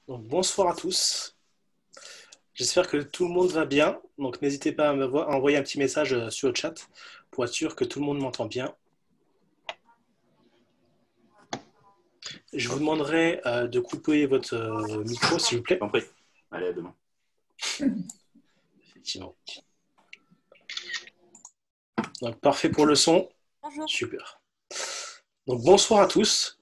Donc, bonsoir à tous. J'espère que tout le monde va bien. Donc, n'hésitez pas à envoyer un petit message sur le chat pour être sûr que tout le monde m'entend bien. Je vous demanderai de couper votre micro, s'il vous plaît. Compris. Allez, à demain. Effectivement. Donc, parfait pour le son. Bonjour. Super. Donc, bonsoir à tous.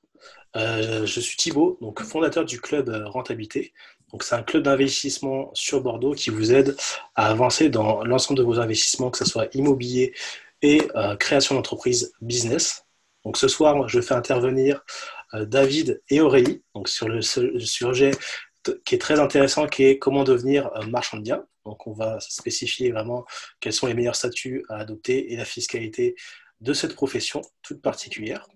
Je suis Thibaut, donc fondateur du club Rentabilité. Donc, c'est un club d'investissement sur Bordeaux qui vous aide à avancer dans l'ensemble de vos investissements, que ce soit immobilier et création d'entreprise business. Donc, ce soir, je fais intervenir David et Aurélie donc sur le sujet qui est très intéressant, qui est comment devenir marchand de biens. Donc, on va spécifier vraiment quels sont les meilleurs statuts à adopter et la fiscalité de cette profession toute particulière.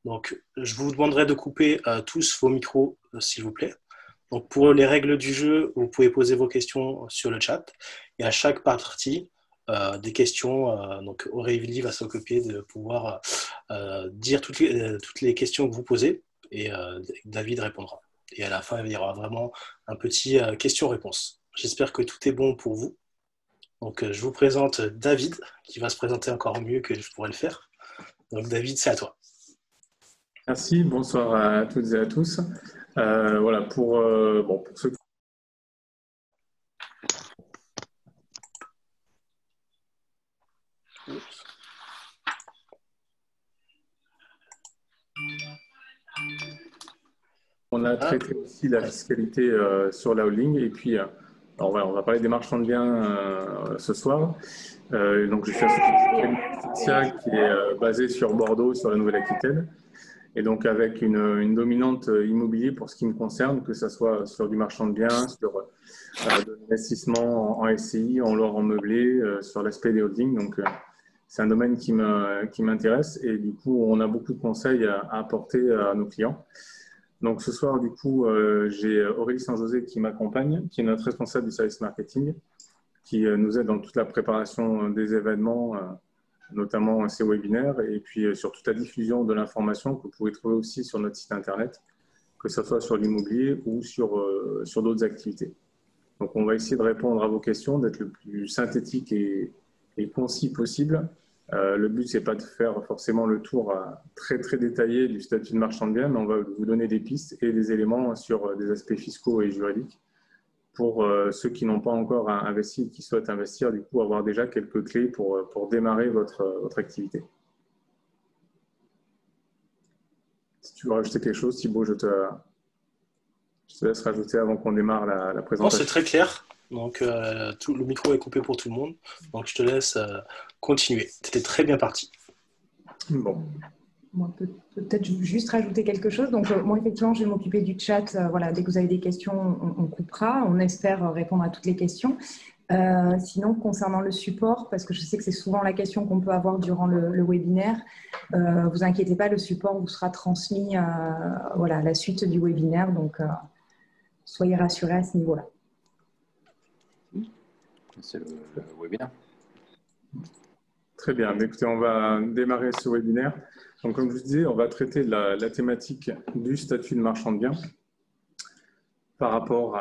Donc, je vous demanderai de couper tous vos micros, s'il vous plaît. Donc, pour les règles du jeu, vous pouvez poser vos questions sur le chat. Et à chaque partie des questions, donc Aurélie va s'occuper de pouvoir dire toutes les questions que vous posez et David répondra. Et à la fin, il y aura vraiment un petit question-réponse. J'espère que tout est bon pour vous. Donc, je vous présente David, qui va se présenter encore mieux que je pourrais le faire. Donc, David, c'est à toi. Merci, bonsoir à toutes et à tous. Voilà, pour ceux qui... On a traité aussi la fiscalité sur la holding et puis alors voilà, on va parler des marchands de biens ce soir. Donc je suis associé qui est basé sur Bordeaux, sur la Nouvelle-Aquitaine. Et donc avec une dominante immobilier pour ce qui me concerne, que ce soit sur du marchand de biens, sur de l'investissement en SCI, en loire en meublé, sur l'aspect des holdings. Donc c'est un domaine qui m'intéresse et du coup on a beaucoup de conseils à apporter à nos clients. Donc ce soir du coup j'ai Aurélie Saint-José qui m'accompagne, qui est notre responsable du service marketing, qui nous aide dans toute la préparation des événements, notamment ces webinaires, et puis sur toute la diffusion de l'information que vous pouvez trouver aussi sur notre site internet, que ce soit sur l'immobilier ou sur d'autres activités. Donc on va essayer de répondre à vos questions, d'être le plus synthétique et concis possible. Le but, c'est pas de faire forcément le tour très très détaillé du statut de marchand de biens, mais on va vous donner des pistes et des éléments sur des aspects fiscaux et juridiques pour ceux qui n'ont pas encore investi et qui souhaitent investir, du coup, avoir déjà quelques clés pour démarrer votre activité. Si tu veux rajouter quelque chose, Thibaut, je te laisse rajouter avant qu'on démarre la présentation. Non, c'est très clair. Donc, le micro est coupé pour tout le monde. Donc, je te laisse continuer. C'était très bien parti. Bon. Moi, peut-être juste rajouter quelque chose. Donc, moi, effectivement, je vais m'occuper du chat. Voilà, dès que vous avez des questions, on coupera. On espère répondre à toutes les questions. Sinon, concernant le support, parce que je sais que c'est souvent la question qu'on peut avoir durant le webinaire, vous inquiétez pas, le support vous sera transmis voilà, à la suite du webinaire. Donc, soyez rassurés à ce niveau-là. C'est le webinaire. Très bien. Écoutez, on va démarrer ce webinaire. Donc, comme je vous disais, on va traiter de la thématique du statut de marchand de biens par rapport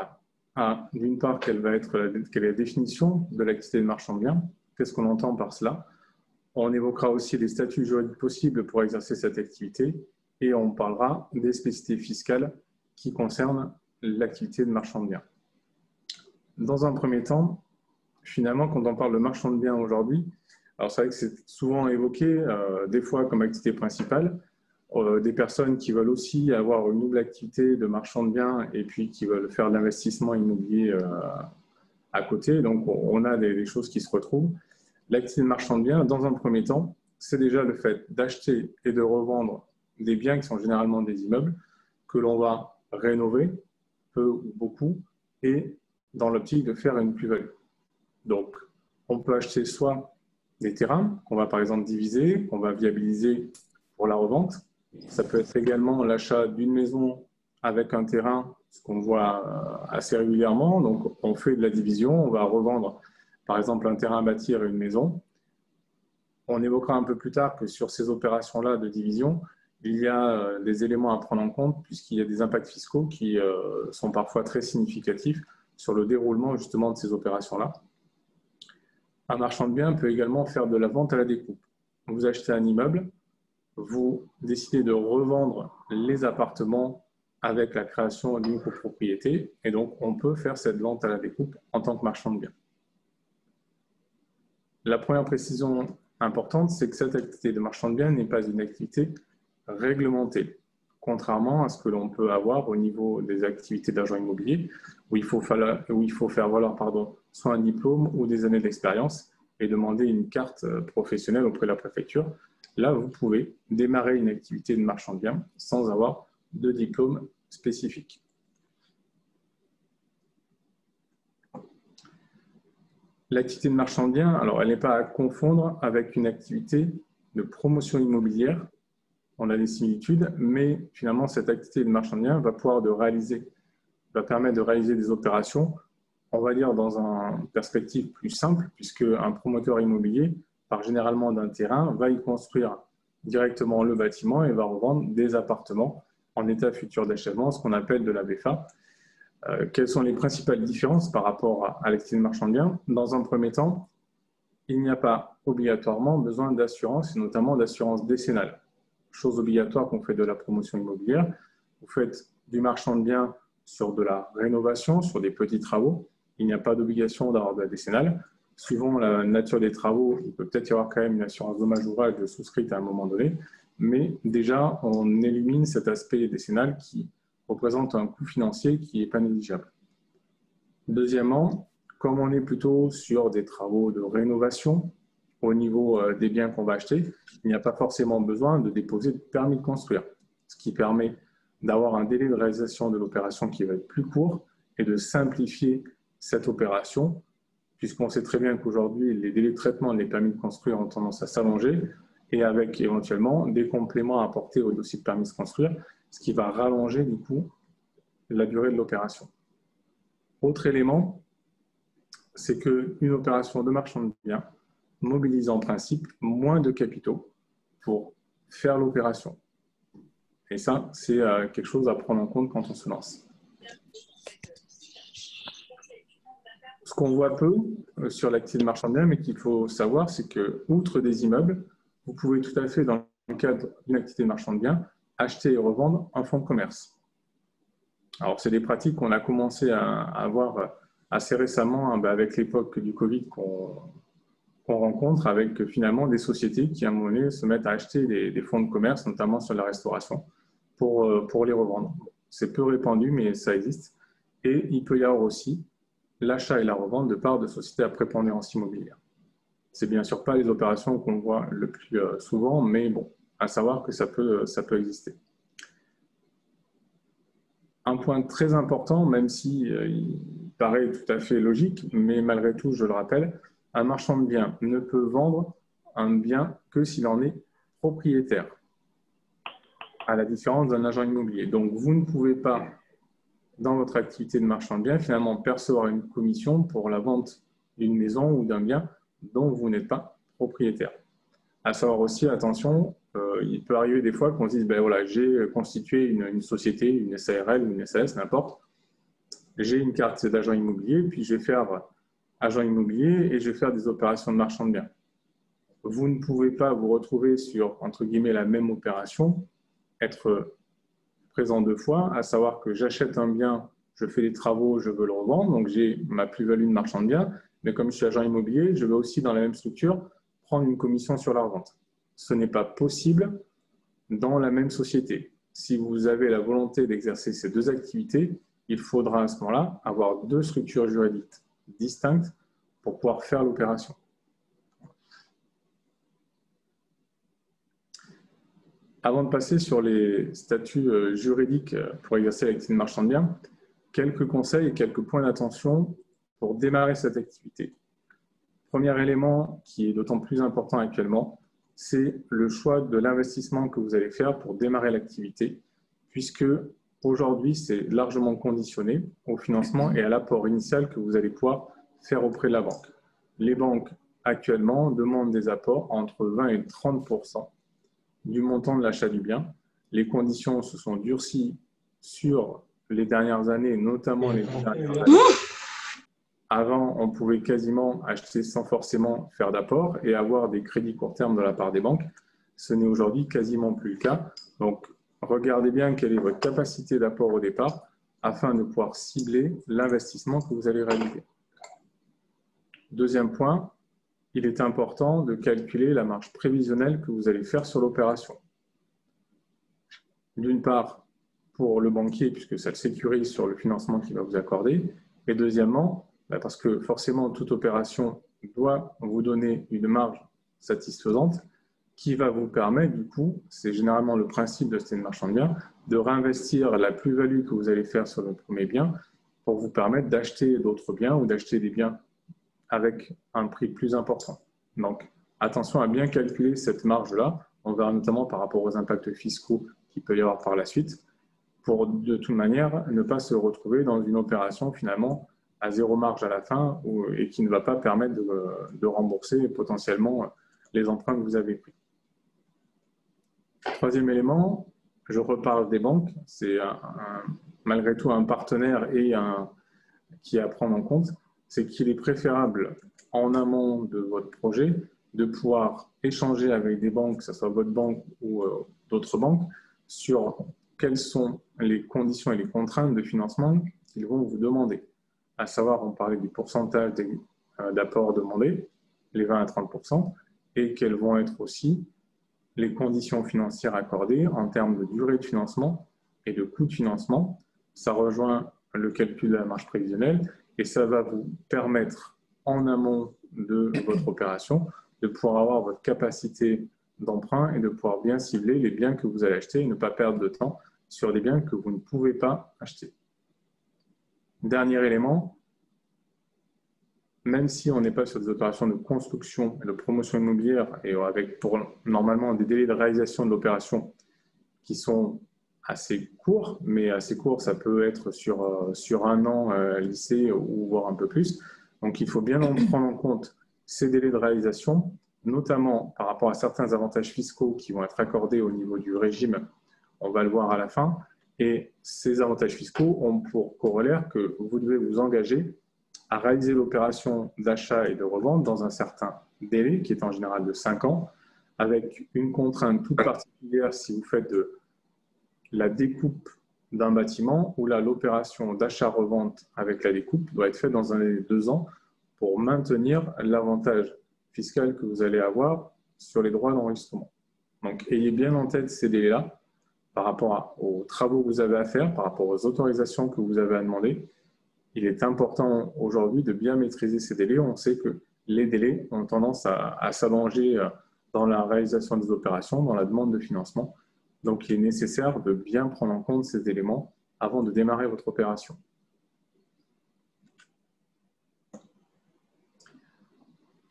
à d'une part, quelle est la définition de l'activité de marchand de biens, qu'est-ce qu'on entend par cela. On évoquera aussi les statuts juridiques possibles pour exercer cette activité et on parlera des spécificités fiscales qui concernent l'activité de marchand de biens. Dans un premier temps, finalement, quand on parle de marchand de biens aujourd'hui, alors c'est vrai que c'est souvent évoqué, des fois comme activité principale, des personnes qui veulent aussi avoir une double activité de marchand de biens et puis qui veulent faire de l'investissement immobilier à côté. Donc, on a des choses qui se retrouvent. L'activité de marchand de biens, dans un premier temps, c'est déjà le fait d'acheter et de revendre des biens qui sont généralement des immeubles que l'on va rénover, peu ou beaucoup, et dans l'optique de faire une plus-value. Donc, on peut acheter soit des terrains qu'on va par exemple diviser, qu'on va viabiliser pour la revente. Ça peut être également l'achat d'une maison avec un terrain, ce qu'on voit assez régulièrement. Donc, on fait de la division, on va revendre par exemple un terrain à bâtir et une maison. On évoquera un peu plus tard que sur ces opérations-là de division, il y a des éléments à prendre en compte puisqu'il y a des impacts fiscaux qui sont parfois très significatifs sur le déroulement justement de ces opérations-là. Un marchand de biens peut également faire de la vente à la découpe. Vous achetez un immeuble, vous décidez de revendre les appartements avec la création d'une copropriété et donc on peut faire cette vente à la découpe en tant que marchand de biens. La première précision importante, c'est que cette activité de marchand de biens n'est pas une activité réglementée, contrairement à ce que l'on peut avoir au niveau des activités d'agent immobilier, où il faut faire valoir soit un diplôme ou des années d'expérience et demander une carte professionnelle auprès de la préfecture. Là, vous pouvez démarrer une activité de marchand de biens sans avoir de diplôme spécifique. L'activité de marchand de biens, alors elle n'est pas à confondre avec une activité de promotion immobilière. On a des similitudes, mais finalement, cette activité de marchand de biens va permettre de réaliser des opérations, on va dire dans une perspective plus simple, puisque un promoteur immobilier part généralement d'un terrain, va y construire directement le bâtiment et va revendre des appartements en état futur d'achèvement, ce qu'on appelle de la VFA. Quelles sont les principales différences par rapport à l'activité de marchand de biens? Dans un premier temps, il n'y a pas obligatoirement besoin d'assurance, et notamment d'assurance décennale. Chose obligatoire qu'on fait de la promotion immobilière. Vous faites du marchand de biens sur de la rénovation, sur des petits travaux. Il n'y a pas d'obligation d'avoir de la décennale. Suivant la nature des travaux, il peut peut-être y avoir quand même une assurance dommage ouvrage souscrite à un moment donné, mais déjà, on élimine cet aspect décennal qui représente un coût financier qui n'est pas négligeable. Deuxièmement, comme on est plutôt sur des travaux de rénovation au niveau des biens qu'on va acheter, il n'y a pas forcément besoin de déposer de permis de construire, ce qui permet d'avoir un délai de réalisation de l'opération qui va être plus court et de simplifier cette opération, puisqu'on sait très bien qu'aujourd'hui, les délais de traitement des permis de construire ont tendance à s'allonger et avec éventuellement des compléments à apporter au dossier de permis de construire, ce qui va rallonger du coup la durée de l'opération. Autre élément, c'est qu'une opération de marchand de biens mobilise en principe moins de capitaux pour faire l'opération. Et ça, c'est quelque chose à prendre en compte quand on se lance. Ce qu'on voit peu sur l'activité de marchand de biens, mais qu'il faut savoir, c'est que, outre des immeubles, vous pouvez tout à fait, dans le cadre d'une activité de marchand de biens, acheter et revendre un fonds de commerce. Alors, c'est des pratiques qu'on a commencé à avoir assez récemment avec l'époque du Covid qu'on rencontre avec finalement des sociétés qui, à un moment donné, se mettent à acheter des fonds de commerce, notamment sur la restauration, pour les revendre. C'est peu répandu, mais ça existe. Et il peut y avoir aussi l'achat et la revente de parts de sociétés à prépondérance immobilière. C'est bien sûr pas les opérations qu'on voit le plus souvent, mais bon, à savoir que ça peut exister. Un point très important, même si il paraît tout à fait logique, mais malgré tout, je le rappelle, un marchand de biens ne peut vendre un bien que s'il en est propriétaire, à la différence d'un agent immobilier. Donc, vous ne pouvez pas, dans votre activité de marchand de biens, finalement percevoir une commission pour la vente d'une maison ou d'un bien dont vous n'êtes pas propriétaire. À savoir aussi, attention, il peut arriver des fois qu'on se dise, ben voilà, j'ai constitué une société, une SARL ou une SAS, n'importe. J'ai une carte d'agent immobilier, puis je vais faire agent immobilier et je vais faire des opérations de marchand de biens. Vous ne pouvez pas vous retrouver sur, entre guillemets, la même opération, être présent deux fois, à savoir que j'achète un bien, je fais des travaux, je veux le revendre, donc j'ai ma plus-value de marchand de biens, mais comme je suis agent immobilier, je veux aussi dans la même structure prendre une commission sur la revente. Ce n'est pas possible dans la même société. Si vous avez la volonté d'exercer ces deux activités, il faudra à ce moment-là avoir deux structures juridiques distinctes pour pouvoir faire l'opération. Avant de passer sur les statuts juridiques pour exercer l'activité de marchand de biens, quelques conseils et quelques points d'attention pour démarrer cette activité. Premier élément qui est d'autant plus important actuellement, c'est le choix de l'investissement que vous allez faire pour démarrer l'activité, puisque aujourd'hui, c'est largement conditionné au financement et à l'apport initial que vous allez pouvoir faire auprès de la banque. Les banques, actuellement, demandent des apports entre 20 et 30% du montant de l'achat du bien, les conditions se sont durcies sur les dernières années, notamment les dernières années. Avant, on pouvait quasiment acheter sans forcément faire d'apport et avoir des crédits court terme de la part des banques. Ce n'est aujourd'hui quasiment plus le cas. Donc, regardez bien quelle est votre capacité d'apport au départ afin de pouvoir cibler l'investissement que vous allez réaliser. Deuxième point, il est important de calculer la marge prévisionnelle que vous allez faire sur l'opération. D'une part, pour le banquier, puisque ça le sécurise sur le financement qu'il va vous accorder. Et deuxièmement, parce que forcément, toute opération doit vous donner une marge satisfaisante qui va vous permettre, du coup, c'est généralement le principe de acheter une marchande de biens, de réinvestir la plus-value que vous allez faire sur le premier bien pour vous permettre d'acheter d'autres biens ou d'acheter des biens avec un prix plus important. Donc, attention à bien calculer cette marge-là. On verra notamment par rapport aux impacts fiscaux qu'il peut y avoir par la suite, pour de toute manière ne pas se retrouver dans une opération finalement à zéro marge à la fin et qui ne va pas permettre de rembourser potentiellement les emprunts que vous avez pris. Troisième élément, je reparle des banques, c'est malgré tout un partenaire qui est à prendre en compte, c'est qu'il est préférable en amont de votre projet de pouvoir échanger avec des banques, que ce soit votre banque ou d'autres banques, sur quelles sont les conditions et les contraintes de financement qu'ils vont vous demander. À savoir, on parlait du pourcentage d'apport demandé, les 20 à 30%, et quelles vont être aussi les conditions financières accordées en termes de durée de financement et de coût de financement. Ça rejoint le calcul de la marge prévisionnelle et ça va vous permettre, en amont de votre opération, de pouvoir avoir votre capacité d'emprunt et de pouvoir bien cibler les biens que vous allez acheter et ne pas perdre de temps sur des biens que vous ne pouvez pas acheter. Dernier élément, même si on n'est pas sur des opérations de construction et de promotion immobilière et avec normalement des délais de réalisation de l'opération qui sont assez courts, mais assez courts, ça peut être sur un an lycée ou voire un peu plus. Donc, il faut bien prendre en compte ces délais de réalisation, notamment par rapport à certains avantages fiscaux qui vont être accordés au niveau du régime. On va le voir à la fin. Et ces avantages fiscaux ont pour corollaire que vous devez vous engager à réaliser l'opération d'achat et de revente dans un certain délai, qui est en général de 5 ans, avec une contrainte toute particulière si vous faites de la découpe d'un bâtiment, où là, l'opération d'achat-revente avec la découpe doit être faite dans un délai de 2 ans pour maintenir l'avantage fiscal que vous allez avoir sur les droits d'enregistrement. Donc, ayez bien en tête ces délais-là par rapport aux travaux que vous avez à faire, par rapport aux autorisations que vous avez à demander. Il est important aujourd'hui de bien maîtriser ces délais. On sait que les délais ont tendance à s'allonger dans la réalisation des opérations, dans la demande de financement. Donc, il est nécessaire de bien prendre en compte ces éléments avant de démarrer votre opération.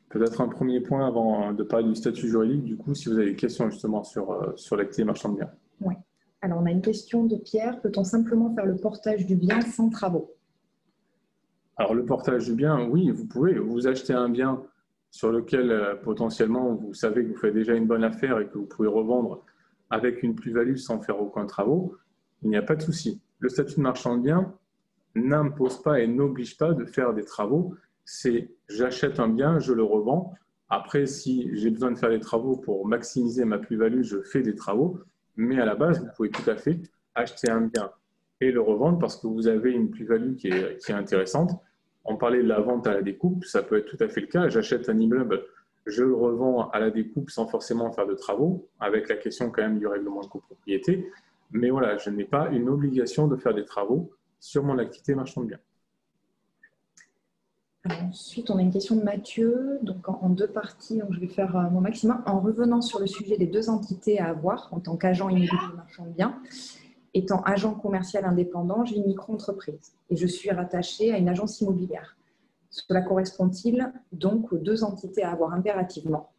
Peut-être un premier point avant de parler du statut juridique, du coup, si vous avez des questions justement sur l'activité marchande de biens. Oui. Alors, on a une question de Pierre. Peut-on simplement faire le portage du bien sans travaux? Alors, le portage du bien, oui, vous pouvez. Vous achetez un bien sur lequel potentiellement vous savez que vous faites déjà une bonne affaire et que vous pouvez revendre avec une plus-value sans faire aucun travaux, il n'y a pas de souci. Le statut de marchand de biens n'impose pas et n'oblige pas de faire des travaux. C'est j'achète un bien, je le revends. Après, si j'ai besoin de faire des travaux pour maximiser ma plus-value, je fais des travaux. Mais à la base, vous pouvez tout à fait acheter un bien et le revendre parce que vous avez une plus-value qui est intéressante. On parlait de la vente à la découpe, ça peut être tout à fait le cas. J'achète un immeuble, je le revends à la découpe sans forcément faire de travaux, avec la question quand même du règlement de copropriété. Mais voilà, je n'ai pas une obligation de faire des travaux sur mon activité marchande de biens. Ensuite, on a une question de Mathieu, donc en 2 parties, donc je vais faire mon maximum. En revenant sur le sujet des 2 entités à avoir en tant qu'agent immobilier marchand de biens, étant agent commercial indépendant, j'ai une micro-entreprise et je suis rattachée à une agence immobilière. Cela correspond-il donc aux 2 entités à avoir impérativement?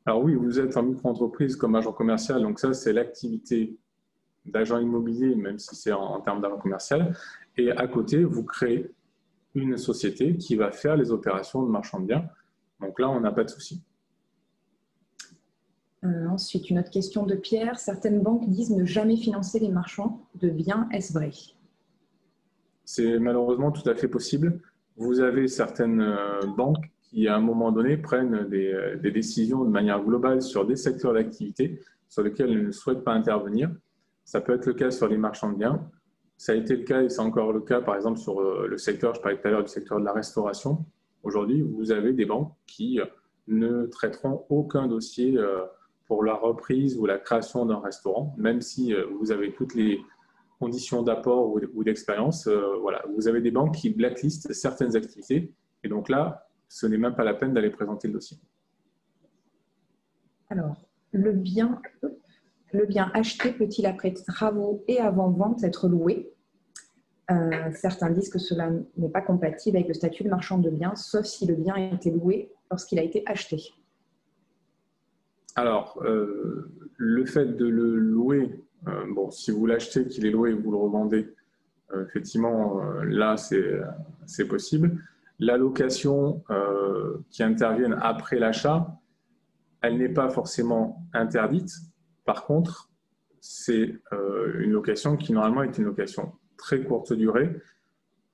Alors oui, vous êtes en micro-entreprise comme agent commercial, donc ça c'est l'activité d'agent immobilier, même si c'est en termes d'agent commercial. Et à côté, vous créez une société qui va faire les opérations de marchand de biens. Donc là, on n'a pas de souci. Ensuite, une autre question de Pierre. Certaines banques disent ne jamais financer les marchands de biens. Est-ce vrai? C'est malheureusement tout à fait possible. Vous avez certaines banques qui, à un moment donné, prennent des décisions de manière globale sur des secteurs d'activité sur lesquels elles ne souhaitent pas intervenir. Ça peut être le cas sur les marchands de biens. Ça a été le cas et c'est encore le cas, par exemple, sur le secteur, je parlais tout à l'heure du secteur de la restauration. Aujourd'hui, vous avez des banques qui ne traiteront aucun dossier pour la reprise ou la création d'un restaurant, même si vous avez toutes les conditions d'apport ou d'expérience. Voilà. Vous avez des banques qui blacklistent certaines activités et donc là, ce n'est même pas la peine d'aller présenter le dossier. Alors, le bien acheté peut-il après travaux et avant vente être loué? Certains disent que cela n'est pas compatible avec le statut de marchand de biens, sauf si le bien a été loué lorsqu'il a été acheté. Alors, le fait de le louer, bon, si vous l'achetez, qu'il est loué et que vous le revendez, effectivement, là, c'est possible. La location qui intervienne après l'achat, elle n'est pas forcément interdite. Par contre, c'est une location qui, normalement, est une location très courte durée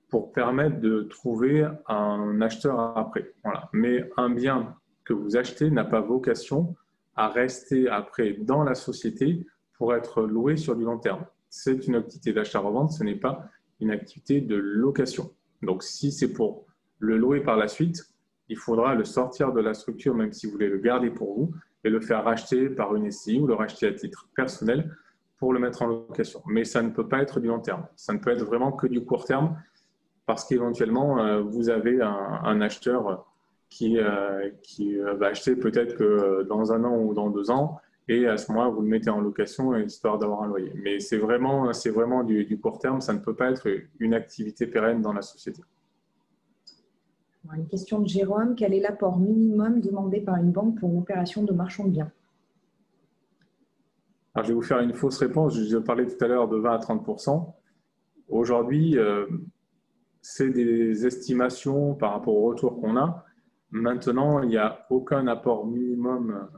pour permettre de trouver un acheteur après. Voilà. Mais un bien que vous achetez n'a pas vocation à rester après dans la société pour être loué sur du long terme. C'est une activité d'achat-revente, ce n'est pas une activité de location. Donc, si c'est pour le louer par la suite, il faudra le sortir de la structure, même si vous voulez le garder pour vous, et le faire racheter par une SCI ou le racheter à titre personnel pour le mettre en location. Mais ça ne peut pas être du long terme. Ça ne peut être vraiment que du court terme parce qu'éventuellement, vous avez un acheteur qui va acheter peut-être que dans 1 an ou dans 2 ans, et à ce moment-là, vous le mettez en location histoire d'avoir un loyer. Mais c'est vraiment du court terme, ça ne peut pas être une activité pérenne dans la société. Une question de Jérôme. Quel est l'apport minimum demandé par une banque pour une opération de marchand de biens? Alors, je vais vous faire une fausse réponse. Je parlais tout à l'heure de 20 à 30%. Aujourd'hui, c'est des estimations par rapport au retour qu'on a. Maintenant, il n'y a aucun apport minimum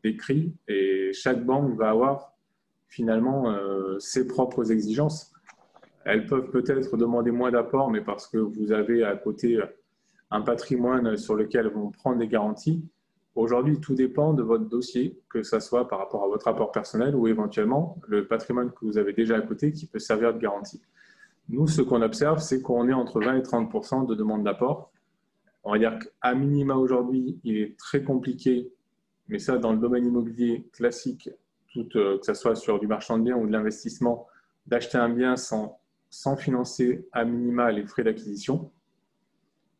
décrit et chaque banque va avoir finalement ses propres exigences. Elles peuvent peut-être demander moins d'apport, mais parce que vous avez à côté un patrimoine sur lequel vont prendre des garanties. Aujourd'hui, tout dépend de votre dossier, que ce soit par rapport à votre apport personnel ou éventuellement le patrimoine que vous avez déjà à côté qui peut servir de garantie. Nous, ce qu'on observe, c'est qu'on est entre 20 et 30% de demande d'apport. On va dire qu'à minima aujourd'hui, il est très compliqué, mais ça dans le domaine immobilier classique, que ce soit sur du marchand de biens ou de l'investissement, d'acheter un bien sans financer à minima les frais d'acquisition.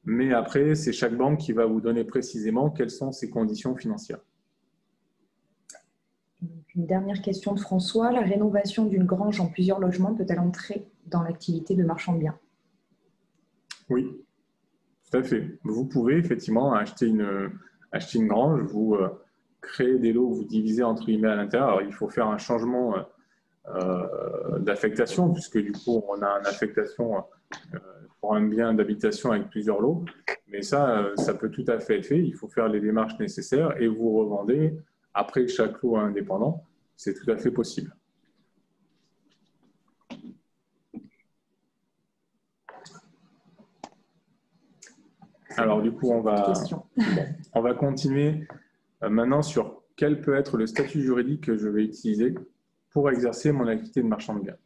Mais après, c'est chaque banque qui va vous donner précisément quelles sont ses conditions financières. Une dernière question de François. La rénovation d'une grange en plusieurs logements peut-elle entrer dans l'activité de marchand de biens? Oui, tout à fait. Vous pouvez effectivement acheter une grange, vous créez des lots, vous divisez entre guillemets à l'intérieur. Alors, il faut faire un changement d'affectation, puisque du coup, on a une affectation pour un bien d'habitation avec plusieurs lots. Mais ça peut tout à fait être fait. Il faut faire les démarches nécessaires et vous revendez après chaque lot indépendant. C'est tout à fait possible. Alors du coup, on va continuer maintenant sur quel peut être le statut juridique que je vais utiliser pour exercer mon activité de marchand de biens.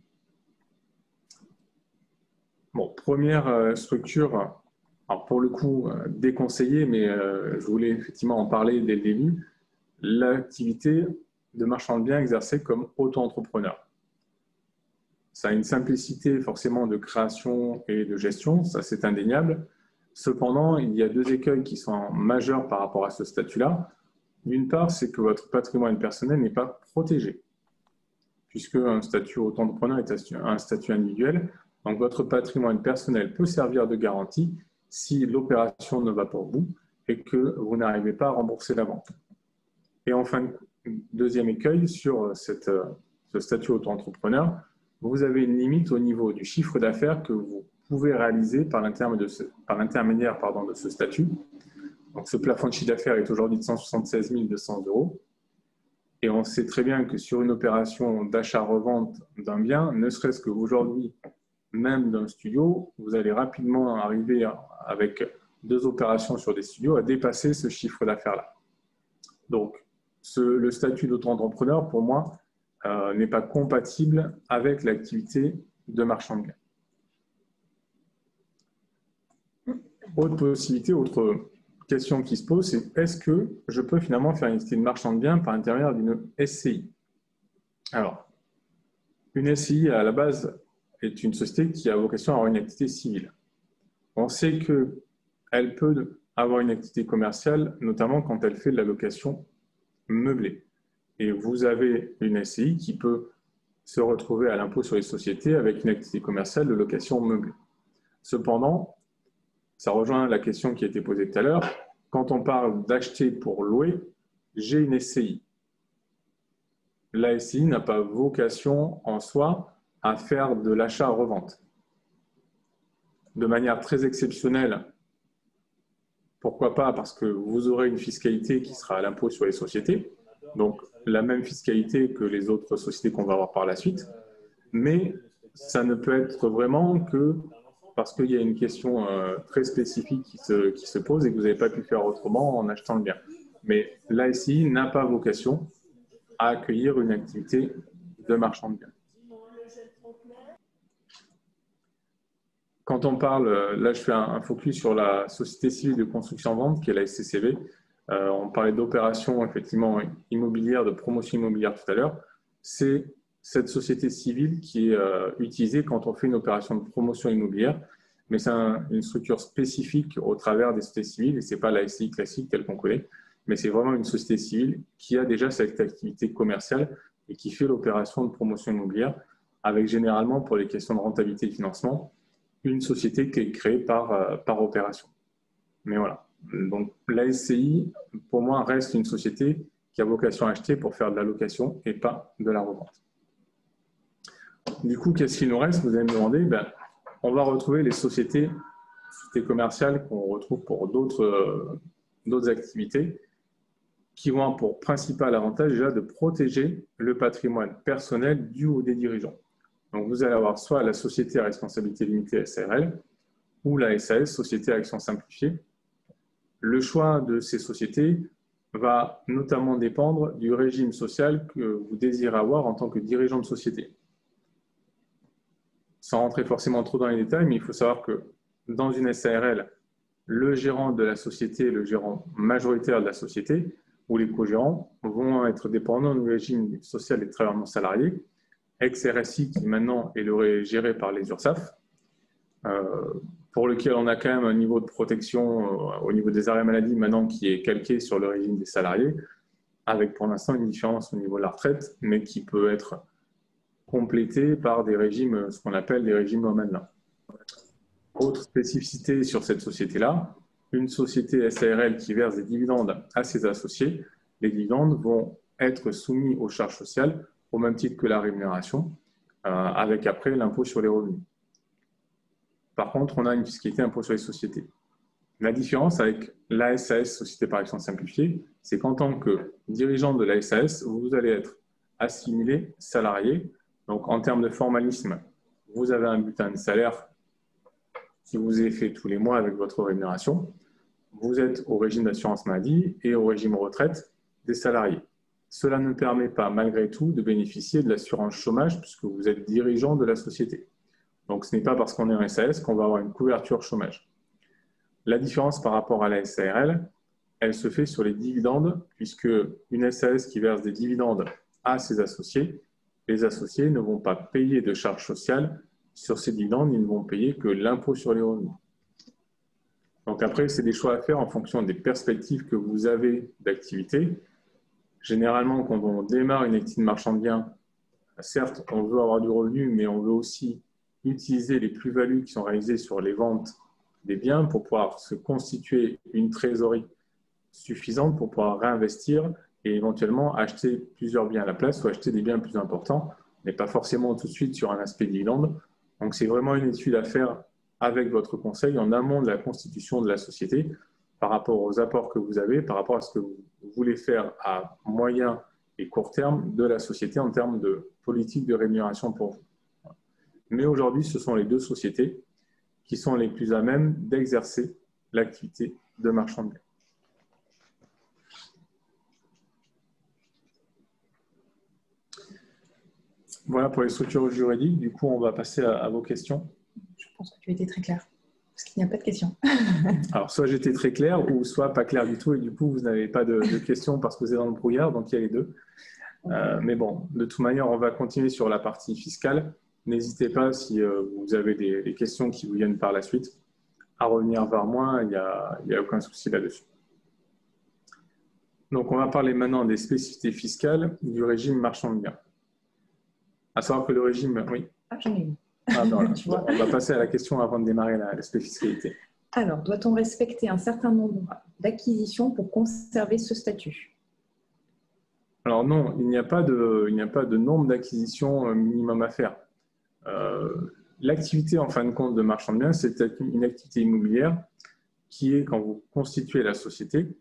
Bon, première structure, alors pour le coup déconseillée, mais je voulais effectivement en parler dès le début, l'activité de marchand de biens exercée comme auto-entrepreneur. Ça a une simplicité forcément de création et de gestion, ça c'est indéniable. Cependant, il y a 2 écueils qui sont majeurs par rapport à ce statut-là. D'une part, c'est que votre patrimoine personnel n'est pas protégé, puisque un statut auto-entrepreneur est un statut individuel. Donc, votre patrimoine personnel peut servir de garantie si l'opération ne va pas au bout et que vous n'arrivez pas à rembourser la vente. Et enfin, deuxième écueil sur ce statut auto-entrepreneur, vous avez une limite au niveau du chiffre d'affaires que vous pouvez réaliser par l'intermédiaire de ce statut. Donc, ce plafond de chiffre d'affaires est aujourd'hui de 176 200 €. Et on sait très bien que sur une opération d'achat-revente d'un bien, ne serait-ce qu'aujourd'hui, même d'un studio, vous allez rapidement arriver avec 2 opérations sur des studios à dépasser ce chiffre d'affaires-là. Donc, le statut d'auto-entrepreneur, pour moi, n'est pas compatible avec l'activité de marchand de biens. Autre possibilité, autre question qui se pose, c'est est-ce que je peux finalement faire une activité de marchand de biens par l'intermédiaire d'une SCI? Alors, une SCI, à la base, est une société qui a vocation à avoir une activité civile. On sait qu'elle peut avoir une activité commerciale, notamment quand elle fait de la location meublée. Et vous avez une SCI qui peut se retrouver à l'impôt sur les sociétés avec une activité commerciale de location meublée. Cependant, ça rejoint la question qui a été posée tout à l'heure. Quand on parle d'acheter pour louer, j'ai une SCI. La SCI n'a pas vocation en soi à faire de l'achat-revente. De manière très exceptionnelle, pourquoi pas? Parce que vous aurez une fiscalité qui sera à l'impôt sur les sociétés, donc la même fiscalité que les autres sociétés qu'on va avoir par la suite, mais ça ne peut être vraiment que parce qu'il y a une question très spécifique qui se pose et que vous n'avez pas pu faire autrement en achetant le bien. Mais la SCI n'a pas vocation à accueillir une activité de marchand de biens. Quand on parle, là je fais un focus sur la Société civile de construction-vente, qui est la SCCV. On parlait d'opérations effectivement immobilières, de promotion immobilière tout à l'heure. C'est cette société civile qui est utilisée quand on fait une opération de promotion immobilière, mais c'est une structure spécifique au travers des sociétés civiles, et ce n'est pas la SCI classique telle qu'on connaît, mais c'est vraiment une société civile qui a déjà cette activité commerciale et qui fait l'opération de promotion immobilière, avec généralement, pour les questions de rentabilité et de financement, une société qui est créée par opération. Mais voilà. Donc, la SCI, pour moi, reste une société qui a vocation à acheter pour faire de la location et pas de la revente. Du coup, qu'est-ce qu'il nous reste? Vous allez me demander, on va retrouver les sociétés commerciales qu'on retrouve pour d'autres activités qui vont avoir pour principal avantage déjà de protéger le patrimoine personnel du ou des dirigeants. Donc, vous allez avoir soit la société à responsabilité limitée SARL ou la SAS, société à action simplifiée. Le choix de ces sociétés va notamment dépendre du régime social que vous désirez avoir en tant que dirigeant de société. Sans rentrer forcément trop dans les détails, mais il faut savoir que dans une SARL, le gérant de la société, le gérant majoritaire de la société, ou les co-gérants, vont être dépendants du régime social des travailleurs non salariés, ex-RSI qui maintenant est géré par les URSSAF, pour lequel on a quand même un niveau de protection au niveau des arrêts maladie maintenant qui est calqué sur le régime des salariés, avec pour l'instant une différence au niveau de la retraite, mais qui peut être complétée par des régimes, ce qu'on appelle des régimes Omanlin. Autre spécificité sur cette société-là, une société SARL qui verse des dividendes à ses associés, les dividendes vont être soumis aux charges sociales au même titre que la rémunération, avec après l'impôt sur les revenus. Par contre, on a une fiscalité impôt sur les sociétés. La différence avec la SAS, Société par action simplifiée, c'est qu'en tant que dirigeant de la SAS, vous allez être assimilé salarié. Donc, en termes de formalisme, vous avez un bulletin de salaire qui vous est fait tous les mois avec votre rémunération. Vous êtes au régime d'assurance maladie et au régime retraite des salariés. Cela ne permet pas, malgré tout, de bénéficier de l'assurance chômage puisque vous êtes dirigeant de la société. Donc, ce n'est pas parce qu'on est en SAS qu'on va avoir une couverture chômage. La différence par rapport à la SARL, elle se fait sur les dividendes, puisque une SAS qui verse des dividendes à ses associés, les associés ne vont pas payer de charges sociales sur ces dividendes, ils ne vont payer que l'impôt sur les revenus. Donc après, c'est des choix à faire en fonction des perspectives que vous avez d'activité. Généralement, quand on démarre une activité de marchand de biens, certes, on veut avoir du revenu, mais on veut aussi utiliser les plus-values qui sont réalisées sur les ventes des biens pour pouvoir se constituer une trésorerie suffisante pour pouvoir réinvestir et éventuellement acheter plusieurs biens à la place ou acheter des biens plus importants, mais pas forcément tout de suite sur un aspect dividende. Donc, c'est vraiment une étude à faire avec votre conseil en amont de la constitution de la société par rapport aux apports que vous avez, par rapport à ce que vous voulez faire à moyen et court terme de la société en termes de politique de rémunération pour vous. Mais aujourd'hui, ce sont les deux sociétés qui sont les plus à même d'exercer l'activité de marchand de biens. Voilà pour les structures juridiques. Du coup, on va passer à vos questions. Je pense que tu as été très clair, parce qu'il n'y a pas de questions. Alors, soit j'étais très clair, ou soit pas clair du tout, et du coup, vous n'avez pas de questions parce que vous êtes dans le brouillard, donc il y a les deux. Mais bon, de toute manière, on va continuer sur la partie fiscale. N'hésitez pas, si vous avez des questions qui vous viennent par la suite, à revenir vers moi, il n'y a aucun souci là-dessus. Donc, on va parler maintenant des spécificités fiscales du régime marchand de biens. À savoir que le régime... Oui. Ah, j'en ai une. Ah, ben voilà. On va passer à la question avant de démarrer l'aspect fiscalité. Alors, doit-on respecter un certain nombre d'acquisitions pour conserver ce statut? Alors non, il n'y a pas de nombre d'acquisitions minimum à faire. L'activité, en fin de compte, de marchand de biens, c'est une activité immobilière qui est, quand vous constituez la société,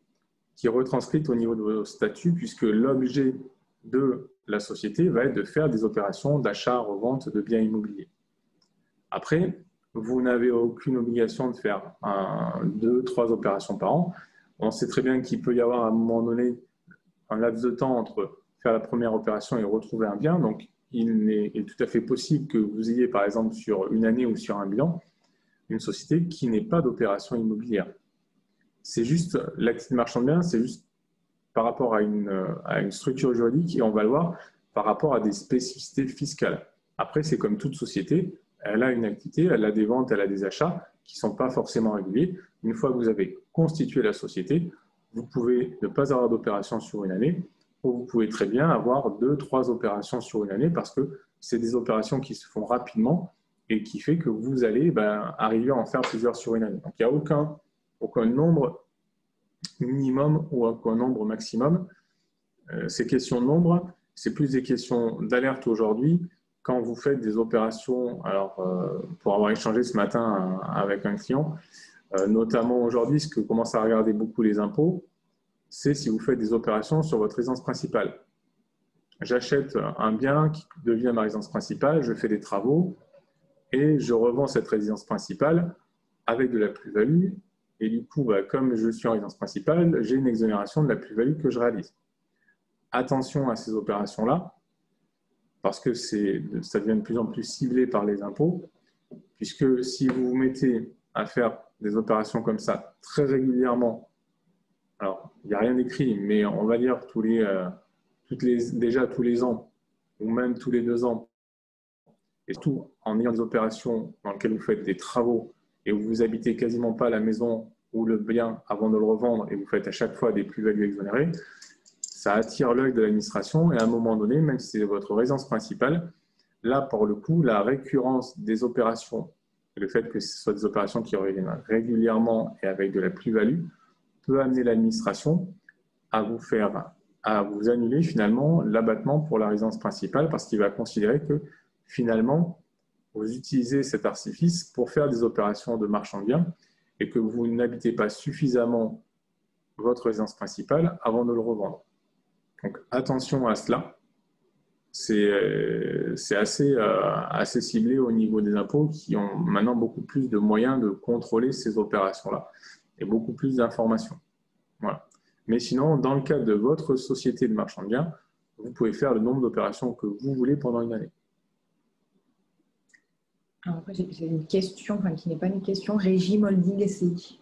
qui est retranscrite au niveau de vos statuts, puisque l'objet de la société va être de faire des opérations d'achat, revente de biens immobiliers. Après, vous n'avez aucune obligation de faire 2, 3 opérations par an. On sait très bien qu'il peut y avoir à un moment donné un laps de temps entre faire la première opération et retrouver un bien. Donc, il est tout à fait possible que vous ayez, par exemple, sur une année ou sur un bilan, une société qui n'ait pas d'opération immobilière. C'est juste, l'activité de marchand de biens, c'est juste par rapport à une structure juridique et on va le voir par rapport à des spécificités fiscales. Après, c'est comme toute société, elle a une activité, elle a des ventes, elle a des achats qui ne sont pas forcément réguliers. Une fois que vous avez constitué la société, vous pouvez ne pas avoir d'opération sur une année ou vous pouvez très bien avoir 2, 3 opérations sur une année parce que c'est des opérations qui se font rapidement et qui fait que vous allez arriver à en faire plusieurs sur une année. Donc, il n'y a aucun nombre minimum ou aucun nombre maximum. Ces questions de nombre, c'est plus des questions d'alerte aujourd'hui. Quand vous faites des opérations, alors pour avoir échangé ce matin avec un client, notamment aujourd'hui, ce que commencent à regarder beaucoup les impôts, c'est si vous faites des opérations sur votre résidence principale. J'achète un bien qui devient ma résidence principale, je fais des travaux et je revends cette résidence principale avec de la plus-value. Et du coup, comme je suis en résidence principale, j'ai une exonération de la plus-value que je réalise. Attention à ces opérations-là, parce que ça devient de plus en plus ciblé par les impôts, puisque si vous vous mettez à faire des opérations comme ça très régulièrement, alors il n'y a rien d'écrit, mais on va dire déjà tous les ans, ou même tous les 2 ans, et surtout en ayant des opérations dans lesquelles vous faites des travaux et où vous habitez quasiment pas la maison ou le bien avant de le revendre et vous faites à chaque fois des plus-values exonérées, ça attire l'œil de l'administration et à un moment donné, même si c'est votre résidence principale, là, pour le coup, la récurrence des opérations, le fait que ce soit des opérations qui reviennent régulièrement et avec de la plus-value, peut amener l'administration à vous annuler finalement l'abattement pour la résidence principale parce qu'il va considérer que finalement, vous utilisez cet artifice pour faire des opérations de marchand de biens et que vous n'habitez pas suffisamment votre résidence principale avant de le revendre. Donc attention à cela. C'est assez ciblé au niveau des impôts qui ont maintenant beaucoup plus de moyens de contrôler ces opérations-là et beaucoup plus d'informations. Voilà. Mais sinon, dans le cadre de votre société de marchand de biens, vous pouvez faire le nombre d'opérations que vous voulez pendant une année. Alors après, j'ai une question, qui n'est pas une question, régime holding SCI.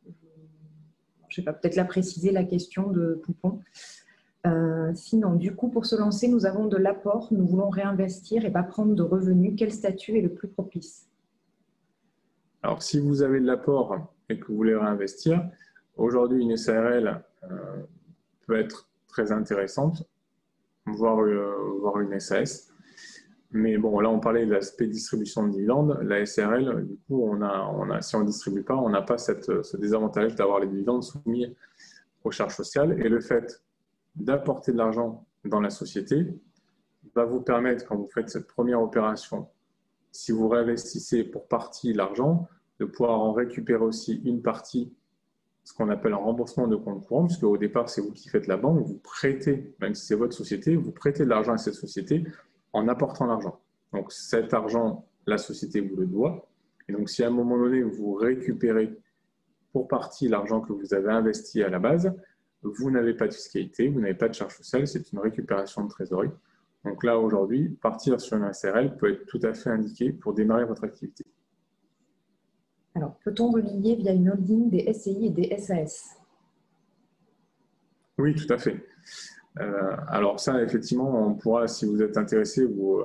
Je ne sais pas, peut-être la préciser, la question de Poupon. Sinon, du coup, pour se lancer, nous avons de l'apport, nous voulons réinvestir et pas prendre de revenus. Quel statut est le plus propice? Alors, si vous avez de l'apport et que vous voulez réinvestir, aujourd'hui, une SARL peut être très intéressante, voire une SAS. Mais bon, là, on parlait de l'aspect distribution de dividendes. La SARL, du coup, si on ne distribue pas, on n'a pas ce désavantage d'avoir les dividendes soumis aux charges sociales. Et le fait d'apporter de l'argent dans la société va vous permettre, quand vous faites cette première opération, si vous réinvestissez pour partie l'argent, de pouvoir en récupérer aussi une partie ce qu'on appelle un remboursement de compte courant, puisque au départ, c'est vous qui faites la banque, vous prêtez, même si c'est votre société, vous prêtez de l'argent à cette société en apportant l'argent. Donc cet argent, la société vous le doit. Et donc si à un moment donné, vous récupérez pour partie l'argent que vous avez investi à la base, vous n'avez pas de fiscalité, vous n'avez pas de charge sociale, c'est une récupération de trésorerie. Donc là, aujourd'hui, partir sur une SARL peut être tout à fait indiqué pour démarrer votre activité. Alors, peut-on relier via une holding des SCI et des SAS? Oui, tout à fait. Alors ça, effectivement, on pourra, si vous êtes intéressé, vous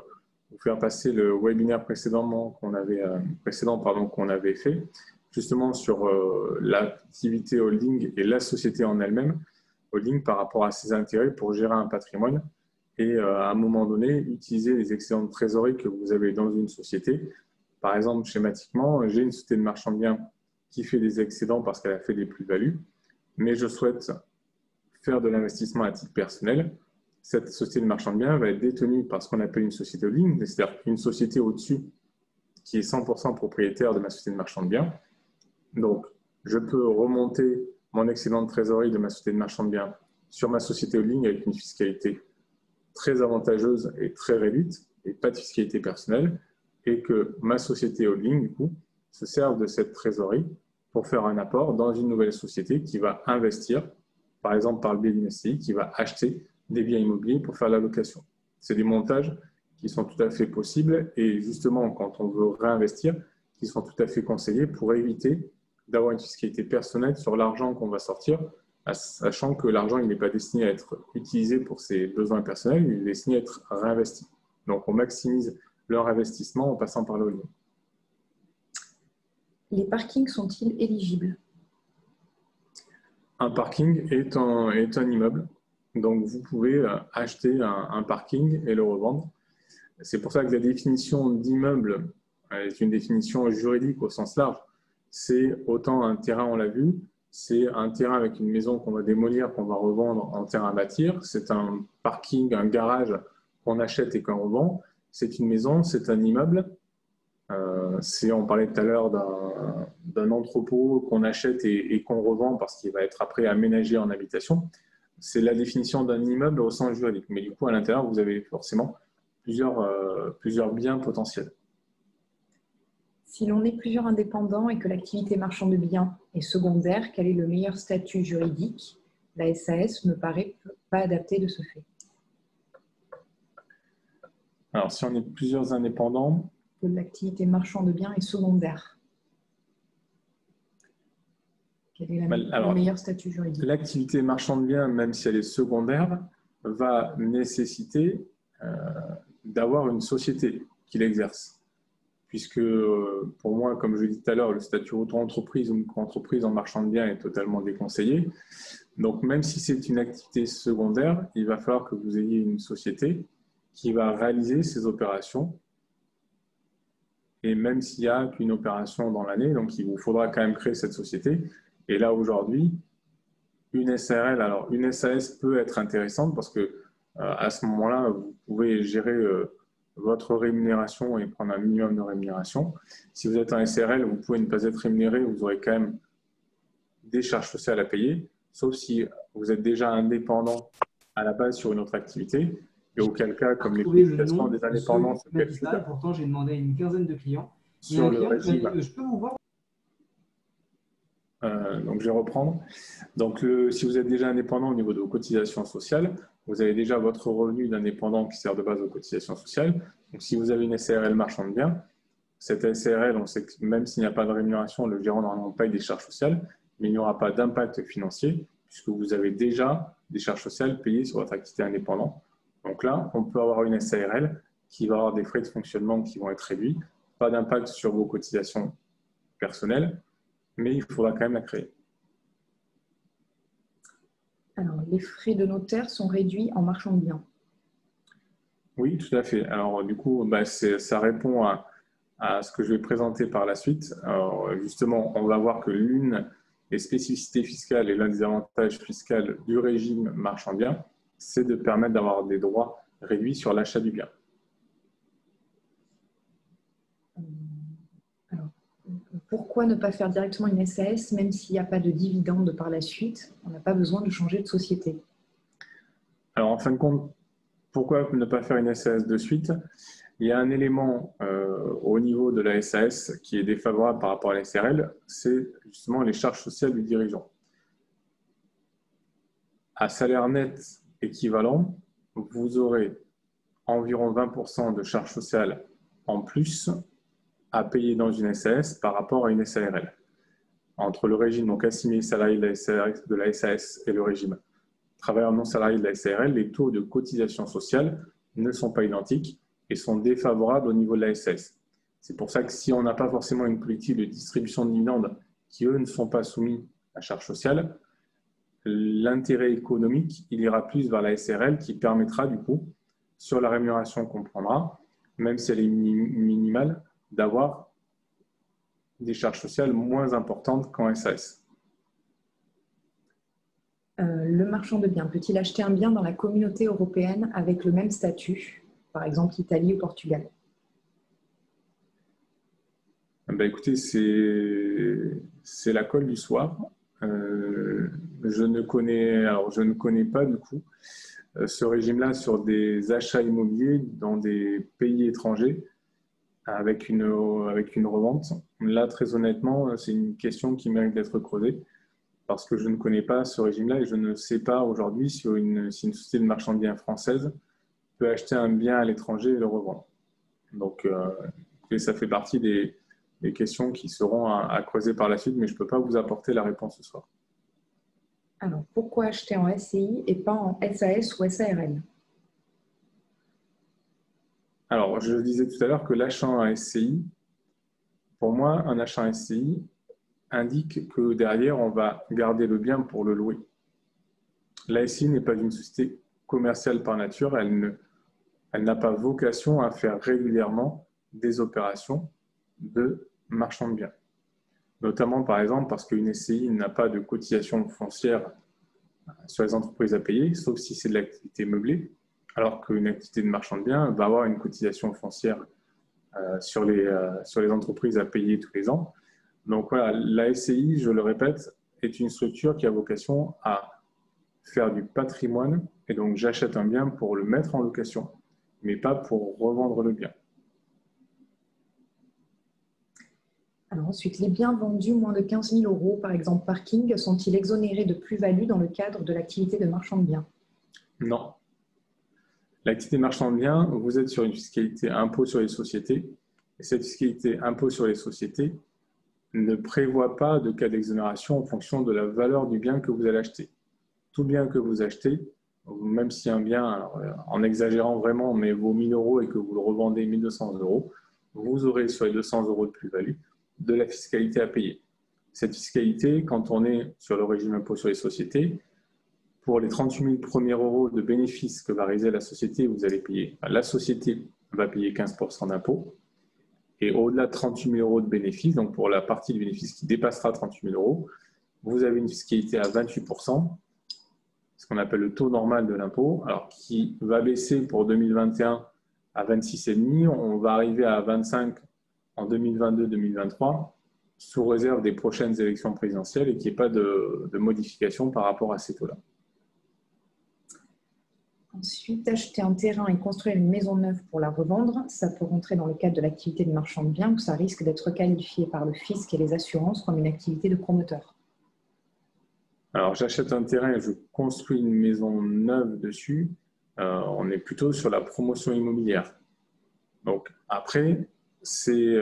faire passer le webinaire précédent qu'on avait fait, justement sur l'activité holding et la société en elle-même, holding par rapport à ses intérêts pour gérer un patrimoine et à un moment donné, utiliser les excédents de trésorerie que vous avez dans une société. Par exemple, schématiquement, j'ai une société de marchand de biens qui fait des excédents parce qu'elle a fait des plus-values, mais je souhaite faire de l'investissement à titre personnel. Cette société de marchand de biens va être détenue par ce qu'on appelle une société holding, c'est-à-dire une société au-dessus qui est 100% propriétaire de ma société de marchand de biens. Donc, je peux remonter mon excédent de trésorerie de ma société de marchand de biens sur ma société holding avec une fiscalité très avantageuse et très réduite et pas de fiscalité personnelle, et que ma société holding, du coup, se serve de cette trésorerie pour faire un apport dans une nouvelle société qui va investir, par exemple par le biais d'une SCI, qui va acheter des biens immobiliers pour faire la location. C'est des montages qui sont tout à fait possibles et justement, quand on veut réinvestir, qui sont tout à fait conseillés pour éviter d'avoir une fiscalité personnelle sur l'argent qu'on va sortir, sachant que l'argent n'est pas destiné à être utilisé pour ses besoins personnels, il est destiné à être réinvesti. Donc, on maximise leur investissement en passant par le holding. Les parkings sont-ils éligibles? Un parking est un immeuble. Donc, vous pouvez acheter un parking et le revendre. C'est pour ça que la définition d'immeuble est une définition juridique au sens large. C'est autant un terrain, on l'a vu, c'est un terrain avec une maison qu'on va démolir, qu'on va revendre en terrain à bâtir. C'est un parking, un garage qu'on achète et qu'on revend. C'est une maison, c'est un immeuble. On parlait tout à l'heure d'un entrepôt qu'on achète et qu'on revend parce qu'il va être après aménagé en habitation. C'est la définition d'un immeuble au sens juridique. Mais du coup, à l'intérieur, vous avez forcément plusieurs biens potentiels. Si l'on est plusieurs indépendants et que l'activité marchand de biens est secondaire, quel est le meilleur statut juridique? La SAS me paraît pas adaptée de ce fait. Alors, si on est plusieurs indépendants... Que l'activité marchand de biens est secondaire. Quel est le meilleur statut juridique? L'activité marchand de biens, même si elle est secondaire, va nécessiter d'avoir une société qui l'exerce. Puisque pour moi, comme je l'ai dit tout à l'heure, le statut auto-entreprise ou micro-entreprise en marchand de biens est totalement déconseillé. Donc, même si c'est une activité secondaire, il va falloir que vous ayez une société qui va réaliser ces opérations. Et même s'il n'y a qu'une opération dans l'année, donc il vous faudra quand même créer cette société. Et là, aujourd'hui, une SARL, alors une SAS peut être intéressante parce que à ce moment-là, vous pouvez gérer votre rémunération et prendre un minimum de rémunération. Si vous êtes un SARL, vous pouvez ne pas être rémunéré, vous aurez quand même des charges sociales à payer, sauf si vous êtes déjà indépendant à la base sur une autre activité. Et auquel cas, comme les cotisations des indépendants se calculent. Pourtant, j'ai demandé à une quinzaine de clients. Sur le régime. Je peux vous voir. Donc, je vais reprendre. Donc, si vous êtes déjà indépendant au niveau de vos cotisations sociales, vous avez déjà votre revenu d'indépendant qui sert de base aux cotisations sociales. Donc, si vous avez une SARL marchand de biens, cette SARL, on sait que même s'il n'y a pas de rémunération, le gérant normalement paye des charges sociales, mais il n'y aura pas d'impact financier puisque vous avez déjà des charges sociales payées sur votre activité indépendante. Donc là, on peut avoir une SARL qui va avoir des frais de fonctionnement qui vont être réduits, pas d'impact sur vos cotisations personnelles, mais il faudra quand même la créer. Alors, les frais de notaire sont réduits en marchand de biens. Oui, tout à fait. Alors, du coup, ça répond à ce que je vais présenter par la suite. Alors, justement, on va voir que l'une des spécificités fiscales et l'un des avantages fiscaux du régime marchand de biens, c'est de permettre d'avoir des droits réduits sur l'achat du bien. Alors, pourquoi ne pas faire directement une SAS, même s'il n'y a pas de dividende par la suite? On n'a pas besoin de changer de société. Alors, en fin de compte, pourquoi ne pas faire une SAS de suite? Il y a un élément au niveau de la SAS qui est défavorable par rapport à la SRL, c'est justement les charges sociales du dirigeant. À salaire net équivalent, vous aurez environ 20% de charges sociales en plus à payer dans une SAS par rapport à une SARL. Entre le régime donc assimilé salarié de la SAS et le régime travailleur non salarié de la SARL, les taux de cotisation sociale ne sont pas identiques et sont défavorables au niveau de la SAS. C'est pour ça que si on n'a pas forcément une politique de distribution de dividendes qui, eux, ne sont pas soumis à charge sociale, l'intérêt économique, il ira plus vers la SRL qui permettra du coup, sur la rémunération qu'on prendra, même si elle est minimale, d'avoir des charges sociales moins importantes qu'en SAS. Le marchand de biens peut-il acheter un bien dans la communauté européenne avec le même statut, par exemple l'Italie ou Portugal? Ben écoutez, c'est la colle du soir. Je ne connais pas du coup ce régime-là sur des achats immobiliers dans des pays étrangers avec une revente. Là, très honnêtement, c'est une question qui mérite d'être creusée parce que je ne connais pas ce régime-là et je ne sais pas aujourd'hui si une société de marchand de biens française peut acheter un bien à l'étranger et le revendre. Donc, ça fait partie des questions qui seront à creuser par la suite, mais je ne peux pas vous apporter la réponse ce soir. Alors, pourquoi acheter en SCI et pas en SAS ou SARL? Alors, je disais tout à l'heure que l'achat en SCI, pour moi, un achat en SCI indique que derrière, on va garder le bien pour le louer. La SCI n'est pas une société commerciale par nature, elle n'a pas vocation à faire régulièrement des opérations de marchand de biens. Notamment, par exemple, parce qu'une SCI n'a pas de cotisation foncière sur les entreprises à payer, sauf si c'est de l'activité meublée, alors qu'une activité de marchand de biens va avoir une cotisation foncière sur les entreprises à payer tous les ans. Donc voilà, la SCI, je le répète, est une structure qui a vocation à faire du patrimoine, et donc j'achète un bien pour le mettre en location, mais pas pour revendre le bien. Alors ensuite, les biens vendus moins de 15 000 €, par exemple parking, sont-ils exonérés de plus-value dans le cadre de l'activité de marchand de biens? Non. L'activité de marchand de biens, vous êtes sur une fiscalité impôt sur les sociétés, et cette fiscalité impôt sur les sociétés ne prévoit pas de cas d'exonération en fonction de la valeur du bien que vous allez acheter. Tout bien que vous achetez, même si un bien, alors, en exagérant vraiment, mais vaut 1 000 € et que vous le revendez 1 200 €, vous aurez sur les 200 € de plus-value de la fiscalité à payer. Cette fiscalité, quand on est sur le régime impôt sur les sociétés, pour les 38 000 premiers euros de bénéfices que va réaliser la société, vous allez payer. La société va payer 15% d'impôt. Et au-delà de 38 000 € de bénéfices, donc pour la partie du bénéfice qui dépassera 38 000 €, vous avez une fiscalité à 28%, ce qu'on appelle le taux normal de l'impôt, alors qui va baisser pour 2021 à 26,5%. On va arriver à 25% en 2022-2023, sous réserve des prochaines élections présidentielles et qu'il n'y ait pas de modification par rapport à ces taux-là. Ensuite, acheter un terrain et construire une maison neuve pour la revendre, ça peut rentrer dans le cadre de l'activité de marchand de biens ou ça risque d'être qualifié par le fisc et les assurances comme une activité de promoteur? Alors, j'achète un terrain et je construis une maison neuve dessus. On est plutôt sur la promotion immobilière. Donc, après, c'est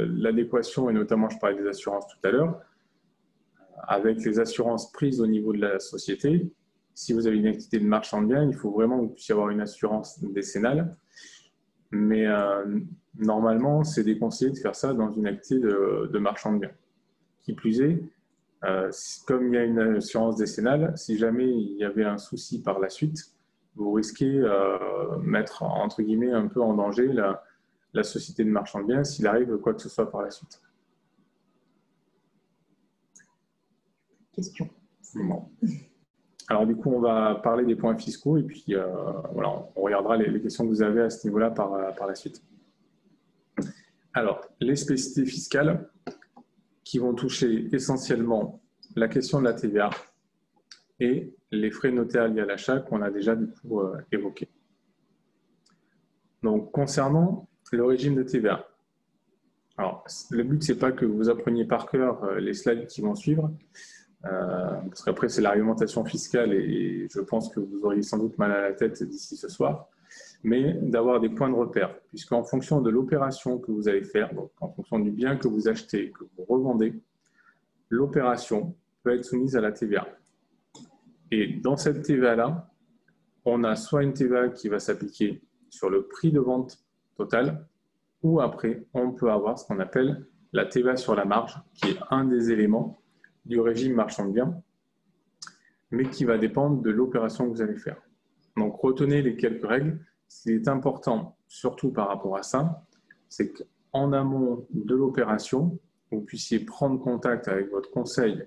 l'adéquation, et notamment, je parlais des assurances tout à l'heure, avec les assurances prises au niveau de la société. Si vous avez une activité de marchand de biens, il faut vraiment que vous puissiez avoir une assurance décennale. Mais normalement, c'est déconseillé de faire ça dans une activité de marchand de biens. Qui plus est, comme il y a une assurance décennale, si jamais il y avait un souci par la suite, vous risquez mettre entre guillemets un peu en danger la société de marchand de biens s'il arrive quoi que ce soit par la suite. Question. Bon. Alors du coup, on va parler des points fiscaux et puis voilà, on regardera les questions que vous avez à ce niveau-là par la suite. Alors, les spécificités fiscales qui vont toucher essentiellement la question de la TVA et les frais notaires liés à l'achat qu'on a déjà du coup évoqués. Donc, concernant le régime de TVA, alors, le but, ce n'est pas que vous appreniez par cœur les slides qui vont suivre, parce qu'après, c'est l'argumentation fiscale et je pense que vous auriez sans doute mal à la tête d'ici ce soir, mais d'avoir des points de repère, puisqu'en fonction de l'opération que vous allez faire, donc en fonction du bien que vous achetez, que vous revendez, l'opération peut être soumise à la TVA. Et dans cette TVA-là, on a soit une TVA qui va s'appliquer sur le prix de vente total, ou après, on peut avoir ce qu'on appelle la TVA sur la marge, qui est un des éléments du régime marchand de biens, mais qui va dépendre de l'opération que vous allez faire. Donc, retenez les quelques règles. Ce qui est important, surtout par rapport à ça, c'est qu'en amont de l'opération, vous puissiez prendre contact avec votre conseil,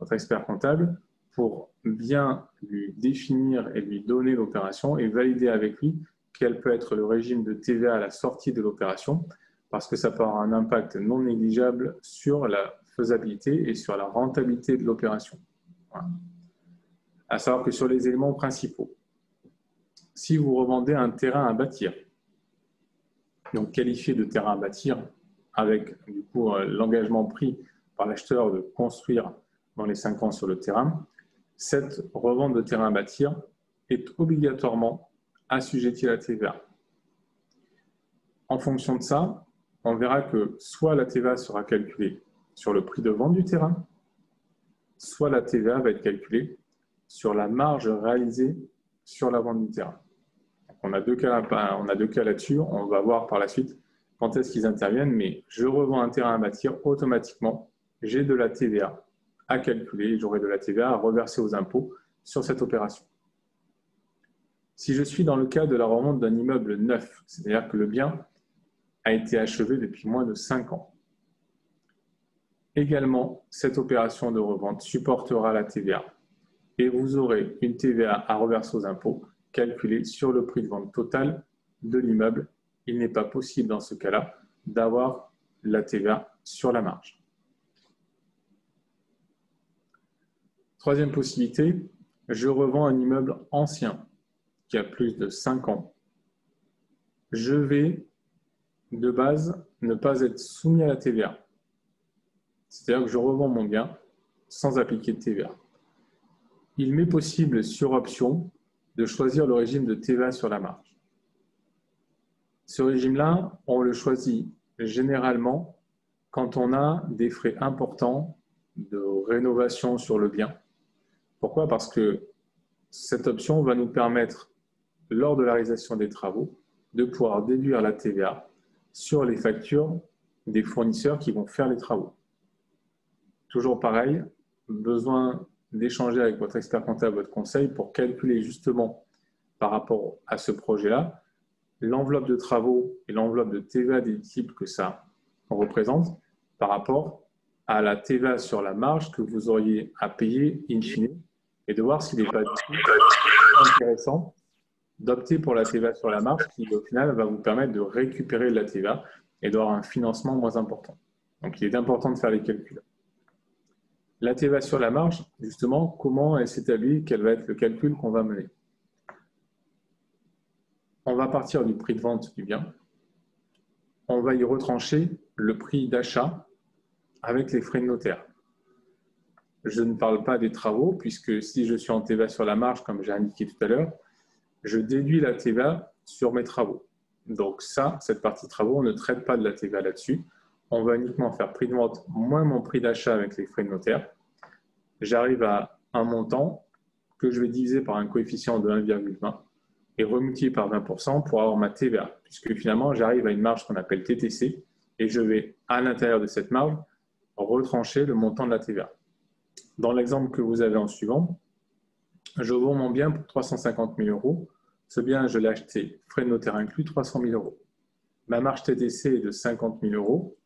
votre expert comptable, pour bien lui définir et lui donner l'opération et valider avec lui quel peut être le régime de TVA à la sortie de l'opération, parce que ça peut avoir un impact non négligeable sur la faisabilité et sur la rentabilité de l'opération. Voilà. À savoir que sur les éléments principaux, si vous revendez un terrain à bâtir, donc qualifié de terrain à bâtir, avec du coup l'engagement pris par l'acheteur de construire dans les 5 ans sur le terrain, cette revente de terrain à bâtir est obligatoirement assujettie à la TVA. En fonction de ça, on verra que soit la TVA sera calculée sur le prix de vente du terrain, soit la TVA va être calculée sur la marge réalisée sur la vente du terrain. Donc on a deux cas là-dessus, on va voir par la suite quand est-ce qu'ils interviennent, mais je revends un terrain à bâtir, automatiquement, j'ai de la TVA à calculer, j'aurai de la TVA à reverser aux impôts sur cette opération. Si je suis dans le cas de la revente d'un immeuble neuf, c'est-à-dire que le bien a été achevé depuis moins de 5 ans, également, cette opération de revente supportera la TVA et vous aurez une TVA à reverser aux impôts calculée sur le prix de vente total de l'immeuble. Il n'est pas possible dans ce cas-là d'avoir la TVA sur la marge. Troisième possibilité, je revends un immeuble ancien qui a plus de 5 ans. Je vais de base ne pas être soumis à la TVA. C'est-à-dire que je revends mon bien sans appliquer de TVA. Il m'est possible, sur option, de choisir le régime de TVA sur la marge. Ce régime-là, on le choisit généralement quand on a des frais importants de rénovation sur le bien. Pourquoi? Parce que cette option va nous permettre, lors de la réalisation des travaux, de pouvoir déduire la TVA sur les factures des fournisseurs qui vont faire les travaux. Toujours pareil, besoin d'échanger avec votre expert comptable, votre conseil, pour calculer justement par rapport à ce projet-là l'enveloppe de travaux et l'enveloppe de TVA des types que ça représente par rapport à la TVA sur la marge que vous auriez à payer in fine, et de voir s'il n'est pas intéressant d'opter pour la TVA sur la marge qui, au final, va vous permettre de récupérer de la TVA et d'avoir un financement moins important. Donc, il est important de faire les calculs. La TVA sur la marge, justement, comment elle s'établit, quel va être le calcul qu'on va mener? On va partir du prix de vente du bien. On va y retrancher le prix d'achat avec les frais de notaire. Je ne parle pas des travaux, puisque si je suis en TVA sur la marge, comme j'ai indiqué tout à l'heure, je déduis la TVA sur mes travaux. Donc ça, cette partie travaux, on ne traite pas de la TVA là-dessus. On va uniquement faire prix de vente moins mon prix d'achat avec les frais de notaire. J'arrive à un montant que je vais diviser par un coefficient de 1,20 et remultiplier par 20% pour avoir ma TVA, puisque finalement, j'arrive à une marge qu'on appelle TTC et je vais, à l'intérieur de cette marge, retrancher le montant de la TVA. Dans l'exemple que vous avez en suivant, je vends mon bien pour 350 000 €. Ce bien, je l'ai acheté, frais de notaire inclus, 300 000 €. Ma marge TTC est de 50 000 €,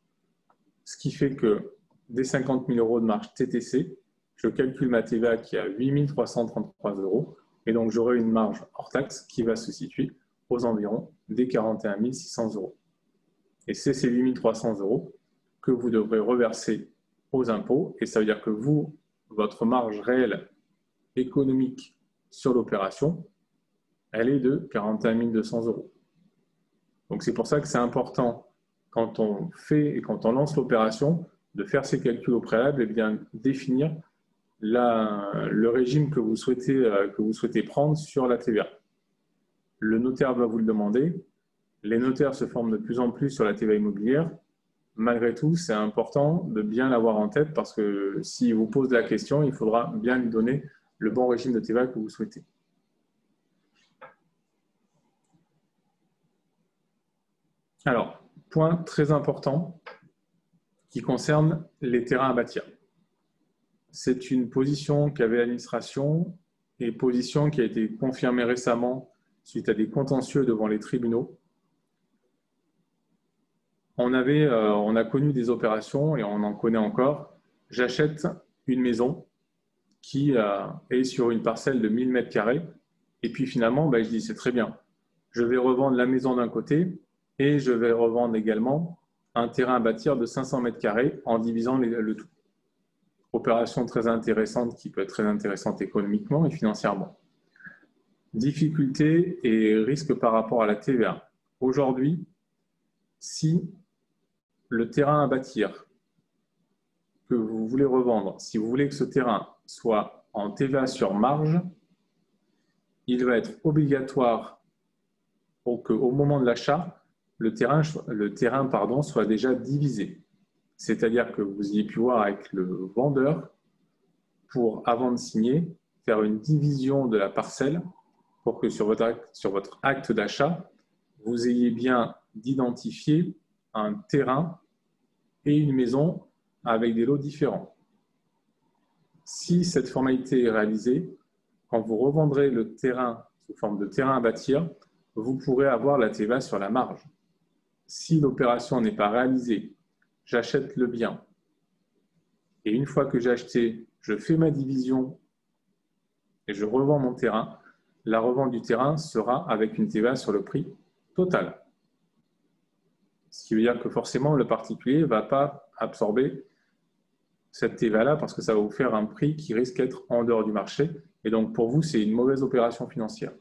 ce qui fait que des 50 000 € de marge TTC, je calcule ma TVA qui est à 8 333 €, et donc j'aurai une marge hors taxe qui va se situer aux environs des 41 600 €. Et c'est ces 8 300 € que vous devrez reverser aux impôts. Et ça veut dire que vous, votre marge réelle économique sur l'opération, elle est de 41 200 €. Donc, c'est pour ça que c'est important, quand on fait et quand on lance l'opération, de faire ces calculs au préalable et bien définir le régime que vous souhaitez prendre sur la TVA. Le notaire va vous le demander. Les notaires se forment de plus en plus sur la TVA immobilière. Malgré tout, c'est important de bien l'avoir en tête parce que s'il vous pose la question, il faudra bien lui donner le bon régime de TVA que vous souhaitez. Alors, point très important qui concerne les terrains à bâtir. C'est une position qu'avait l'administration et position qui a été confirmée récemment suite à des contentieux devant les tribunaux. On a connu des opérations et on en connaît encore. J'achète une maison qui est sur une parcelle de 1000 m² et puis finalement, je dis c'est très bien. Je vais revendre la maison d'un côté et je vais revendre également un terrain à bâtir de 500 m² en divisant le tout. Opération très intéressante qui peut être très intéressante économiquement et financièrement. Difficultés et risques par rapport à la TVA. Aujourd'hui, si le terrain à bâtir que vous voulez revendre, si vous voulez que ce terrain soit en TVA sur marge, il va être obligatoire pour qu'au moment de l'achat, le terrain soit déjà divisé. C'est-à-dire que vous ayez pu voir avec le vendeur pour, avant de signer, faire une division de la parcelle pour que sur votre acte d'achat, vous ayez bien d'identifier un terrain et une maison avec des lots différents. Si cette formalité est réalisée, quand vous revendrez le terrain sous forme de terrain à bâtir, vous pourrez avoir la TVA sur la marge. Si l'opération n'est pas réalisée, j'achète le bien et une fois que j'ai acheté, je fais ma division et je revends mon terrain, la revente du terrain sera avec une TVA sur le prix total. Ce qui veut dire que forcément, le particulier ne va pas absorber cette TVA-là parce que ça va vous faire un prix qui risque d'être en dehors du marché. Et donc, pour vous, c'est une mauvaise opération financière.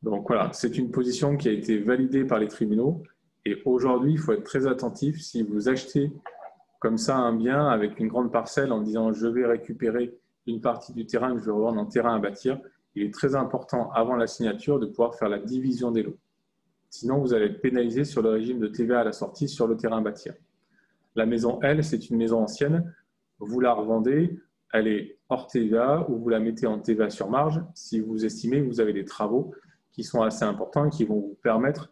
Donc voilà, c'est une position qui a été validée par les tribunaux. Et aujourd'hui, il faut être très attentif. Si vous achetez comme ça un bien avec une grande parcelle en disant « je vais récupérer une partie du terrain que je vais revendre en terrain à bâtir », il est très important, avant la signature, de pouvoir faire la division des lots. Sinon, vous allez être pénalisé sur le régime de TVA à la sortie sur le terrain à bâtir. La maison, elle, c'est une maison ancienne. Vous la revendez, elle est hors TVA ou vous la mettez en TVA sur marge si vous estimez que vous avez des travaux qui sont assez importants et qui vont vous permettre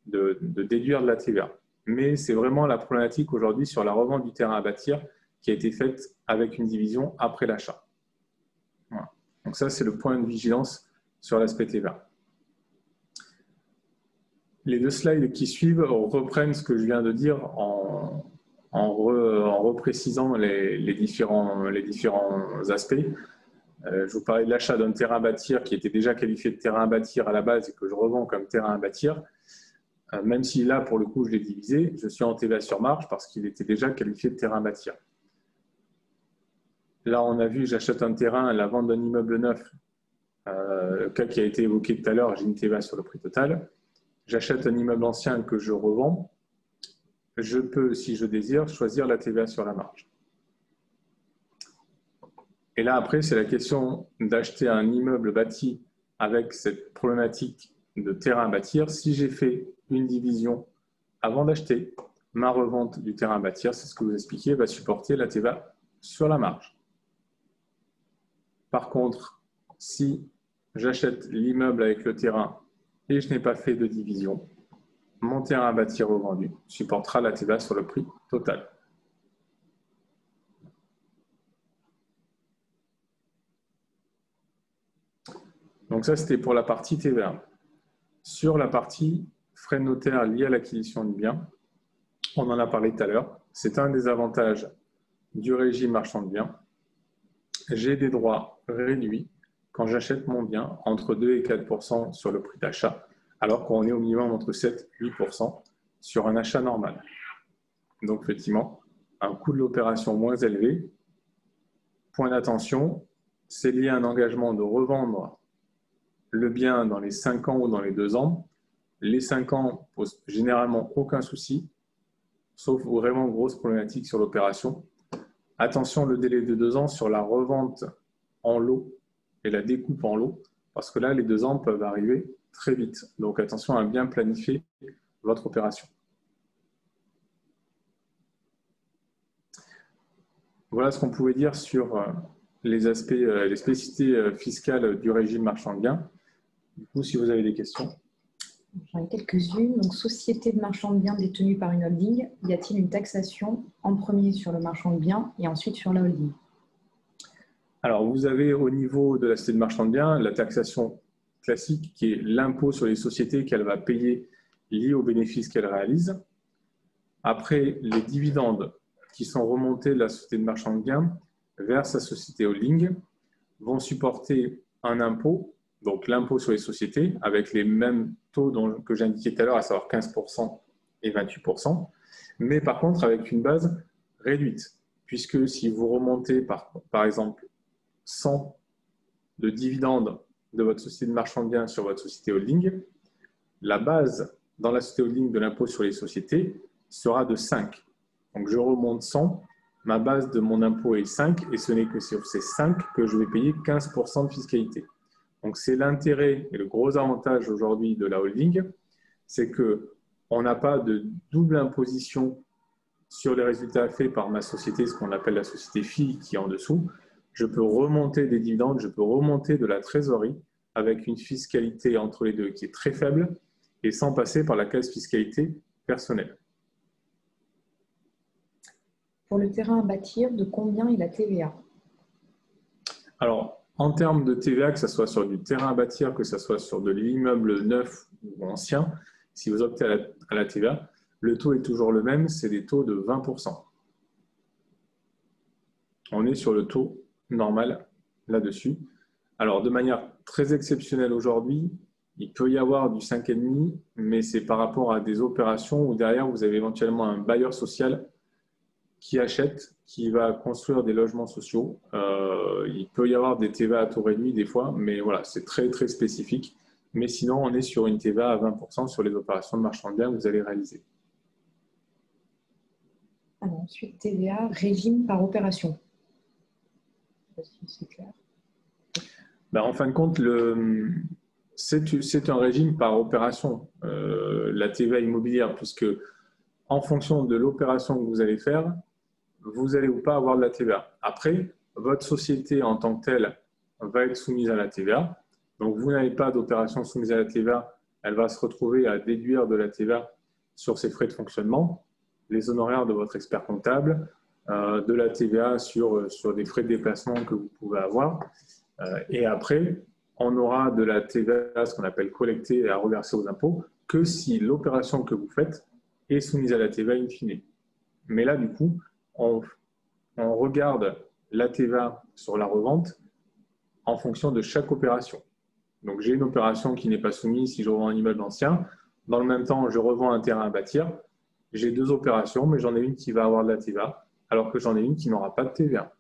de déduire de la TVA. Mais c'est vraiment la problématique aujourd'hui sur la revente du terrain à bâtir qui a été faite avec une division après l'achat. Voilà. Donc ça, c'est le point de vigilance sur l'aspect TVA. Les deux slides qui suivent reprennent ce que je viens de dire en reprécisant les différents aspects. Je vous parlais de l'achat d'un terrain à bâtir qui était déjà qualifié de terrain à bâtir à la base et que je revends comme terrain à bâtir. Même si là, pour le coup, je l'ai divisé, je suis en TVA sur marge parce qu'il était déjà qualifié de terrain à bâtir. Là, on a vu, j'achète un terrain à la vente d'un immeuble neuf, le cas qui a été évoqué tout à l'heure, j'ai une TVA sur le prix total. J'achète un immeuble ancien que je revends. Je peux, si je désire, choisir la TVA sur la marge. Et là, après, c'est la question d'acheter un immeuble bâti avec cette problématique de terrain à bâtir. Si j'ai fait une division avant d'acheter, ma revente du terrain à bâtir, c'est ce que vous expliquez, va supporter la TVA sur la marge. Par contre, si j'achète l'immeuble avec le terrain et je n'ai pas fait de division, mon terrain à bâtir revendu supportera la TVA sur le prix total. Donc ça, c'était pour la partie TVA. Sur la partie frais de notaire liés à l'acquisition du bien, on en a parlé tout à l'heure. C'est un des avantages du régime marchand de biens. J'ai des droits réduits quand j'achète mon bien entre 2 et 4% sur le prix d'achat, alors qu'on est au minimum entre 7 et 8% sur un achat normal. Donc effectivement, un coût de l'opération moins élevé. Point d'attention, c'est lié à un engagement de revendre le bien dans les 5 ans ou dans les 2 ans. Les 5 ans posent généralement aucun souci, sauf vraiment grosse problématique sur l'opération. Attention, le délai de 2 ans sur la revente en lot et la découpe en lot, parce que là, les 2 ans peuvent arriver très vite. Donc attention à bien planifier votre opération. Voilà ce qu'on pouvait dire sur les aspects, les spécificités fiscales du régime marchand de biens. Du coup, si vous avez des questions. J'en ai quelques-unes. Donc, société de marchand de biens détenue par une holding, y a-t-il une taxation en premier sur le marchand de biens et ensuite sur la holding? Alors, vous avez au niveau de la société de marchand de biens la taxation classique qui est l'impôt sur les sociétés qu'elle va payer lié aux bénéfices qu'elle réalise. Après, les dividendes qui sont remontés de la société de marchand de biens vers sa société holding vont supporter un impôt, donc l'impôt sur les sociétés, avec les mêmes taux que j'ai indiqué tout à l'heure, à savoir 15% et 28%, mais par contre avec une base réduite, puisque si vous remontez par exemple 100 de dividendes de votre société de marchand de biens sur votre société holding, la base dans la société holding de l'impôt sur les sociétés sera de 5. Donc je remonte 100, ma base de mon impôt est 5 et ce n'est que sur ces 5 que je vais payer 15% de fiscalité. Donc c'est l'intérêt et le gros avantage aujourd'hui de la holding, c'est qu'on n'a pas de double imposition sur les résultats faits par ma société, ce qu'on appelle la société fille qui est en dessous. Je peux remonter des dividendes, je peux remonter de la trésorerie avec une fiscalité entre les deux qui est très faible et sans passer par la case fiscalité personnelle. Pour le terrain à bâtir, de combien est la TVA? Alors, en termes de TVA, que ce soit sur du terrain à bâtir, que ce soit sur de l'immeuble neuf ou ancien, si vous optez à la TVA, le taux est toujours le même, c'est des taux de 20%. On est sur le taux normal là-dessus. Alors, de manière très exceptionnelle aujourd'hui, il peut y avoir du 5,5, mais c'est par rapport à des opérations où derrière, vous avez éventuellement un bailleur social qui achète, qui va construire des logements sociaux. Il peut y avoir des TVA à taux réduit des fois, mais voilà, c'est très, très spécifique. Mais sinon, on est sur une TVA à 20% sur les opérations de marchand de biens que vous allez réaliser. Alors, ensuite, TVA, régime par opération. Je ne sais pas si c'est clair. Ben, en fin de compte, c'est un régime par opération, la TVA immobilière, puisque en fonction de l'opération que vous allez faire, vous allez ou pas avoir de la TVA. Après, votre société en tant que telle va être soumise à la TVA. Donc, vous n'avez pas d'opération soumise à la TVA, elle va se retrouver à déduire de la TVA sur ses frais de fonctionnement, les honoraires de votre expert comptable, de la TVA sur des frais de déplacement que vous pouvez avoir. Et après, on aura de la TVA, ce qu'on appelle collectée et à reverser aux impôts, que si l'opération que vous faites est soumise à la TVA in fine. Mais là, du coup, on regarde la TVA sur la revente en fonction de chaque opération. Donc, j'ai une opération qui n'est pas soumise si je revends un immeuble ancien. Dans le même temps, je revends un terrain à bâtir. J'ai 2 opérations, mais j'en ai une qui va avoir de la TVA, alors que j'en ai une qui n'aura pas de TVA.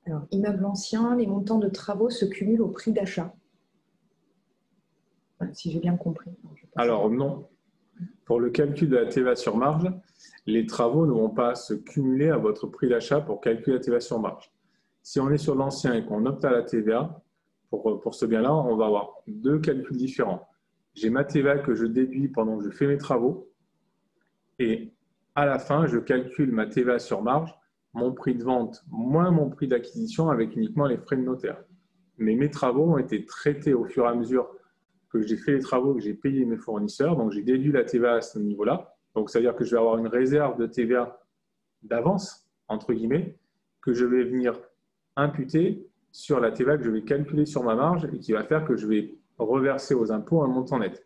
Alors, immeuble ancien, les montants de travaux se cumulent au prix d'achat. Voilà, si j'ai bien compris. Alors, non. Pour le calcul de la TVA sur marge, les travaux ne vont pas se cumuler à votre prix d'achat pour calculer la TVA sur marge. Si on est sur l'ancien et qu'on opte à la TVA, pour ce bien-là, on va avoir 2 calculs différents. J'ai ma TVA que je déduis pendant que je fais mes travaux et à la fin, je calcule ma TVA sur marge, mon prix de vente moins mon prix d'acquisition avec uniquement les frais de notaire. Mais mes travaux ont été traités au fur et à mesure que j'ai fait les travaux, que j'ai payé mes fournisseurs, donc j'ai déduit la TVA à ce niveau-là. Donc, ça veut dire que je vais avoir une réserve de TVA d'avance, entre guillemets, que je vais venir imputer sur la TVA que je vais calculer sur ma marge et qui va faire que je vais reverser aux impôts un montant net.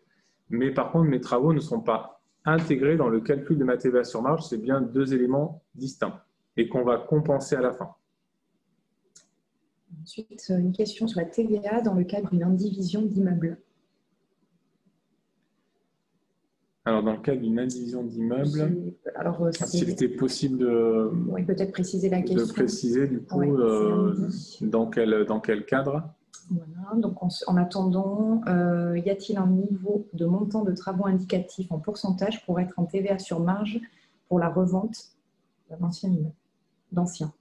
Mais par contre, mes travaux ne sont pas intégrés dans le calcul de ma TVA sur marge, c'est bien 2 éléments distincts et qu'on va compenser à la fin. Ensuite, une question sur la TVA dans le cadre d'une indivision d'immeuble. Alors, dans le cas d'une indivision d'immeuble… alors, s'il était possible de, oui, peut-être préciser la question. de préciser du coup Oui, dans quel cadre. Voilà, donc en attendant, y a-t-il un niveau de montant de travaux indicatif en pourcentage pour être en TVA sur marge pour la revente d'un ancien immeuble, d'ancien?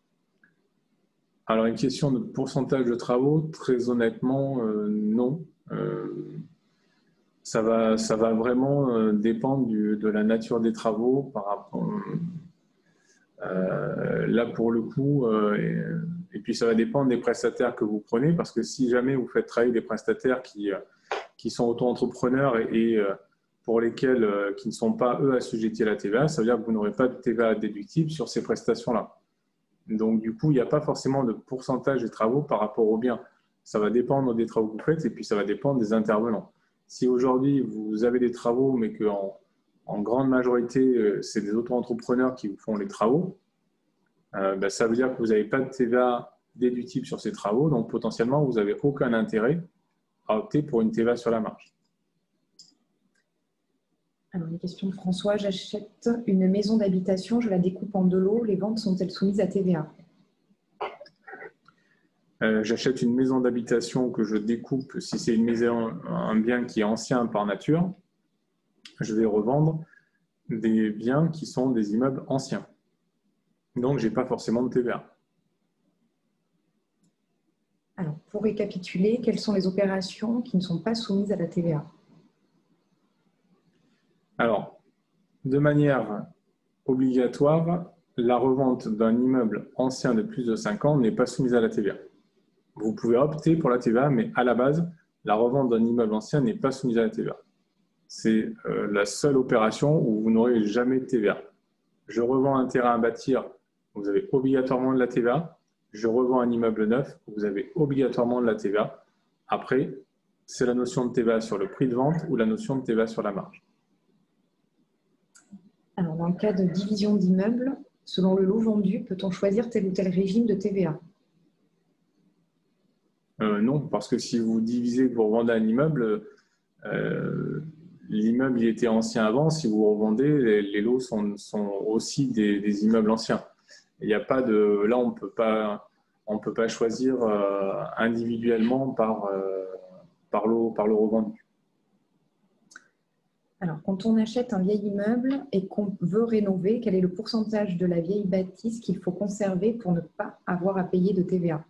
Alors, une question de pourcentage de travaux, très honnêtement, non. Ça va vraiment dépendre de la nature des travaux par rapport. Là, pour le coup, et puis ça va dépendre des prestataires que vous prenez, parce que si jamais vous faites travailler des prestataires qui sont auto-entrepreneurs et pour lesquels qui ne sont pas, eux, assujettis à la TVA, ça veut dire que vous n'aurez pas de TVA déductible sur ces prestations-là. Donc, du coup, il n'y a pas forcément de pourcentage des travaux par rapport aux biens. Ça va dépendre des travaux que vous faites et puis ça va dépendre des intervenants. Si aujourd'hui, vous avez des travaux, mais qu'en grande majorité, c'est des auto-entrepreneurs qui vous font les travaux, ça veut dire que vous n'avez pas de TVA déductible sur ces travaux, donc potentiellement, vous n'avez aucun intérêt à opter pour une TVA sur la marge. Alors, une question de François. J'achète une maison d'habitation, je la découpe en 2 lots. Les ventes sont-elles soumises à TVA? J'achète une maison d'habitation que je découpe. Si c'est une maison, un bien qui est ancien par nature, je vais revendre des biens qui sont des immeubles anciens. Donc, je n'ai pas forcément de TVA. Alors, pour récapituler, quelles sont les opérations qui ne sont pas soumises à la TVA? Alors, de manière obligatoire, la revente d'un immeuble ancien de plus de 5 ans n'est pas soumise à la TVA. Vous pouvez opter pour la TVA, mais à la base, la revente d'un immeuble ancien n'est pas soumise à la TVA. C'est la seule opération où vous n'aurez jamais de TVA. Je revends un terrain à bâtir, vous avez obligatoirement de la TVA. Je revends un immeuble neuf, vous avez obligatoirement de la TVA. Après, c'est la notion de TVA sur le prix de vente ou la notion de TVA sur la marge. Alors, dans le cas de division d'immeubles, selon le lot vendu, peut-on choisir tel ou tel régime de TVA? Non, parce que si vous divisez, que vous revendez un immeuble, l'immeuble il était ancien avant. Si vous revendez, les lots sont aussi des immeubles anciens. Il n'y a pas de, là, on peut pas choisir individuellement par lot revendu. Alors, quand on achète un vieil immeuble et qu'on veut rénover, quel est le pourcentage de la vieille bâtisse qu'il faut conserver pour ne pas avoir à payer de TVA?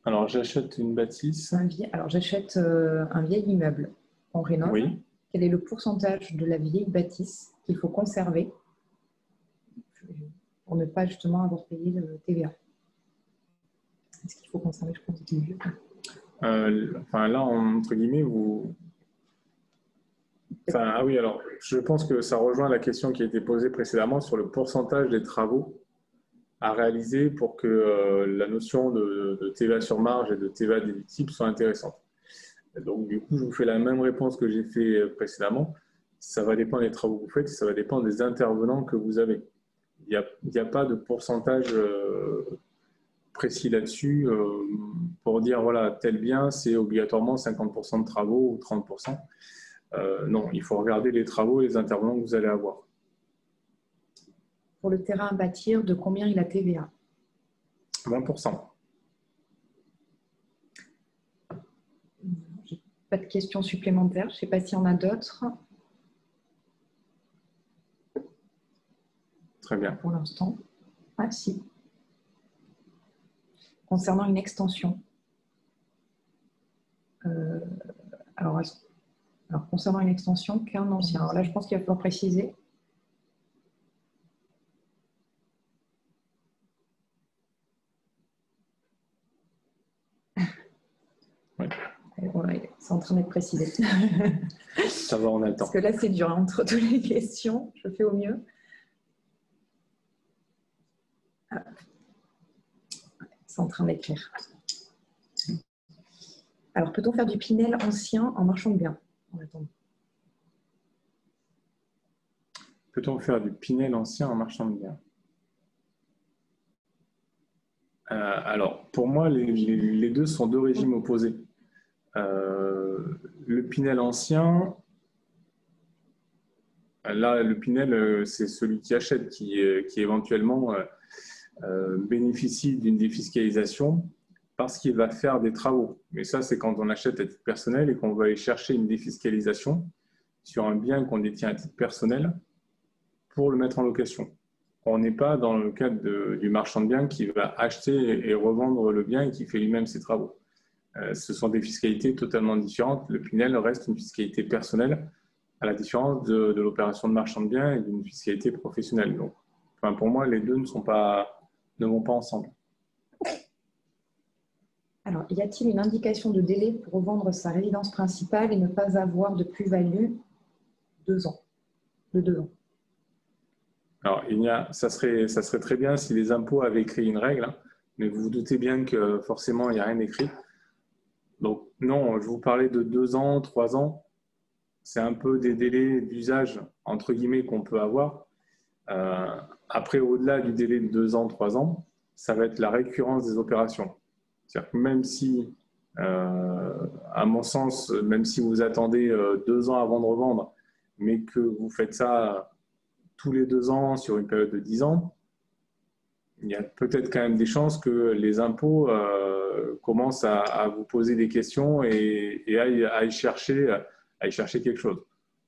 Alors, j'achète une bâtisse. Alors, j'achète un vieil immeuble. On rénove. Oui. Quel est le pourcentage de la vieille bâtisse qu'il faut conserver pour ne pas justement avoir payé de TVA? Est-ce qu'il faut conserver, je pense, du vieux? Là, entre guillemets, ah oui, alors, je pense que ça rejoint la question qui a été posée précédemment sur le pourcentage des travaux à réaliser pour que la notion de TVA sur marge et de TVA déductible soit intéressante. Donc, du coup, je vous fais la même réponse que j'ai fait précédemment. Ça va dépendre des travaux que vous faites, ça va dépendre des intervenants que vous avez. Il n'y a pas de pourcentage précis là-dessus pour dire, voilà, tel bien, c'est obligatoirement 50% de travaux ou 30%. Non, il faut regarder les travaux et les intervenants que vous allez avoir. Pour le terrain à bâtir, de combien il a TVA? 20%. J'ai pas de questions supplémentaires. Je ne sais pas s'il y en a d'autres. Très bien. Pour l'instant. Ah, si. Concernant une extension. Alors, concernant une extension qu'un ancien. Alors là, je pense qu'il va falloir préciser. Oui. Voilà, c'est en train d'être précisé. Ça va, on a le temps. Parce que là, c'est dur. Entre toutes les questions, je fais au mieux. Ah. C'est en train d'écrire. Alors, peut-on faire du Pinel ancien en marchand de biens? Peut-on faire du Pinel ancien en marchand de biens? Alors, pour moi, les deux sont deux régimes opposés. Le Pinel ancien, Là, le Pinel, c'est celui qui achète qui éventuellement bénéficie d'une défiscalisation parce qu'il va faire des travaux. Mais ça, c'est quand on achète à titre personnel et qu'on va aller chercher une défiscalisation sur un bien qu'on détient à titre personnel pour le mettre en location. On n'est pas dans le cadre du marchand de biens qui va acheter et revendre le bien et qui fait lui-même ses travaux. Ce sont des fiscalités totalement différentes. Le Pinel reste une fiscalité personnelle à la différence de l'opération de marchand de biens et d'une fiscalité professionnelle. Donc, enfin, pour moi, les deux ne vont pas ensemble. Alors, y a-t-il une indication de délai pour revendre sa résidence principale et ne pas avoir de plus-value 2 ans, de 2 ans? Alors, ça serait très bien si les impôts avaient écrit une règle, hein, mais vous vous doutez bien que forcément, il n'y a rien écrit. Donc, non, je vous parlais de 2 ans, 3 ans. C'est un peu des délais d'usage, entre guillemets, qu'on peut avoir. Après, au-delà du délai de 2 ans, 3 ans, ça va être la récurrence des opérations. C'est-à-dire que même si, à mon sens, même si vous attendez 2 ans avant de revendre, mais que vous faites ça tous les 2 ans sur une période de 10 ans, il y a peut-être quand même des chances que les impôts commencent à vous poser des questions et à y chercher quelque chose.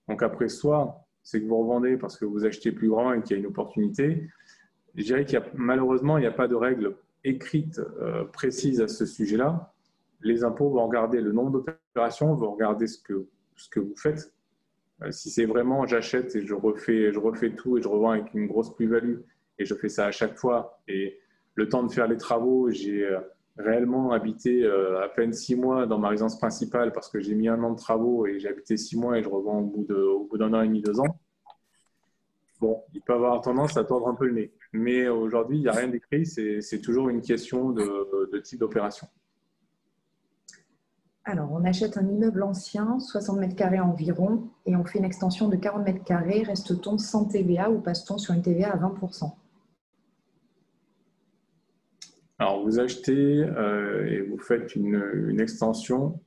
Donc après, soit c'est que vous revendez parce que vous achetez plus grand et qu'il y a une opportunité. Je dirais qu'il y a, malheureusement, il n'y a pas de règle écrite précise à ce sujet-là. Les impôts vont regarder le nombre d'opérations, vont regarder ce que vous faites. Si c'est vraiment j'achète et je refais tout et je revends avec une grosse plus-value et je fais ça à chaque fois et le temps de faire les travaux, j'ai réellement habité à peine 6 mois dans ma résidence principale parce que j'ai mis 1 an de travaux et j'ai habité 6 mois et je revends au bout d'1 an et demi, 2 ans. Bon, il peut avoir tendance à tordre un peu le nez. Mais aujourd'hui, il n'y a rien d'écrit, c'est toujours une question de type d'opération. Alors, on achète un immeuble ancien, 60 mètres carrés environ, et on fait une extension de 40 mètres carrés. Reste-t-on sans TVA ou passe-t-on sur une TVA à 20%? Alors, vous achetez et vous faites une extension.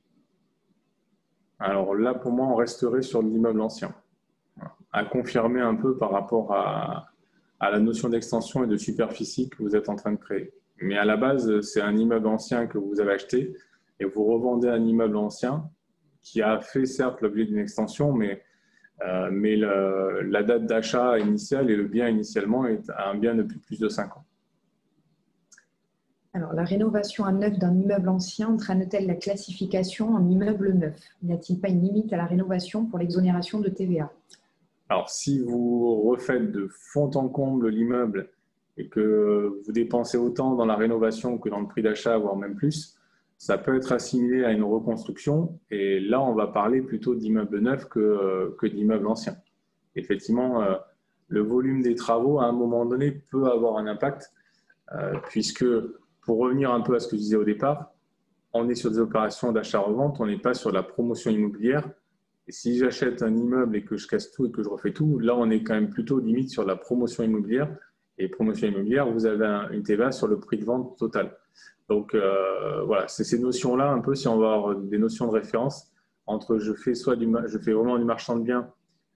Alors là, pour moi, on resterait sur l'immeuble ancien. À confirmer un peu par rapport à la notion d'extension et de superficie que vous êtes en train de créer. Mais à la base, c'est un immeuble ancien que vous avez acheté et vous revendez un immeuble ancien qui a fait certes l'objet d'une extension, mais la date d'achat initiale et le bien initialement est un bien depuis plus de 5 ans. Alors, la rénovation à neuf d'un immeuble ancien entraîne-t-elle la classification en immeuble neuf? N'y a-t-il pas une limite à la rénovation pour l'exonération de TVA? Alors, si vous refaites de fond en comble l'immeuble et que vous dépensez autant dans la rénovation que dans le prix d'achat, voire même plus, ça peut être assimilé à une reconstruction. Et là, on va parler plutôt d'immeuble neuf que d'immeuble ancien. Effectivement, le volume des travaux, à un moment donné, peut avoir un impact, puisque, pour revenir un peu à ce que je disais au départ, on est sur des opérations d'achat-revente, on n'est pas sur la promotion immobilière. Et si j'achète un immeuble et que je casse tout et que je refais tout, là, on est quand même plutôt limite sur la promotion immobilière. Et promotion immobilière, vous avez une TVA sur le prix de vente total. Donc, voilà, c'est ces notions-là, un peu, si on va avoir des notions de référence, entre je fais vraiment du marchand de biens,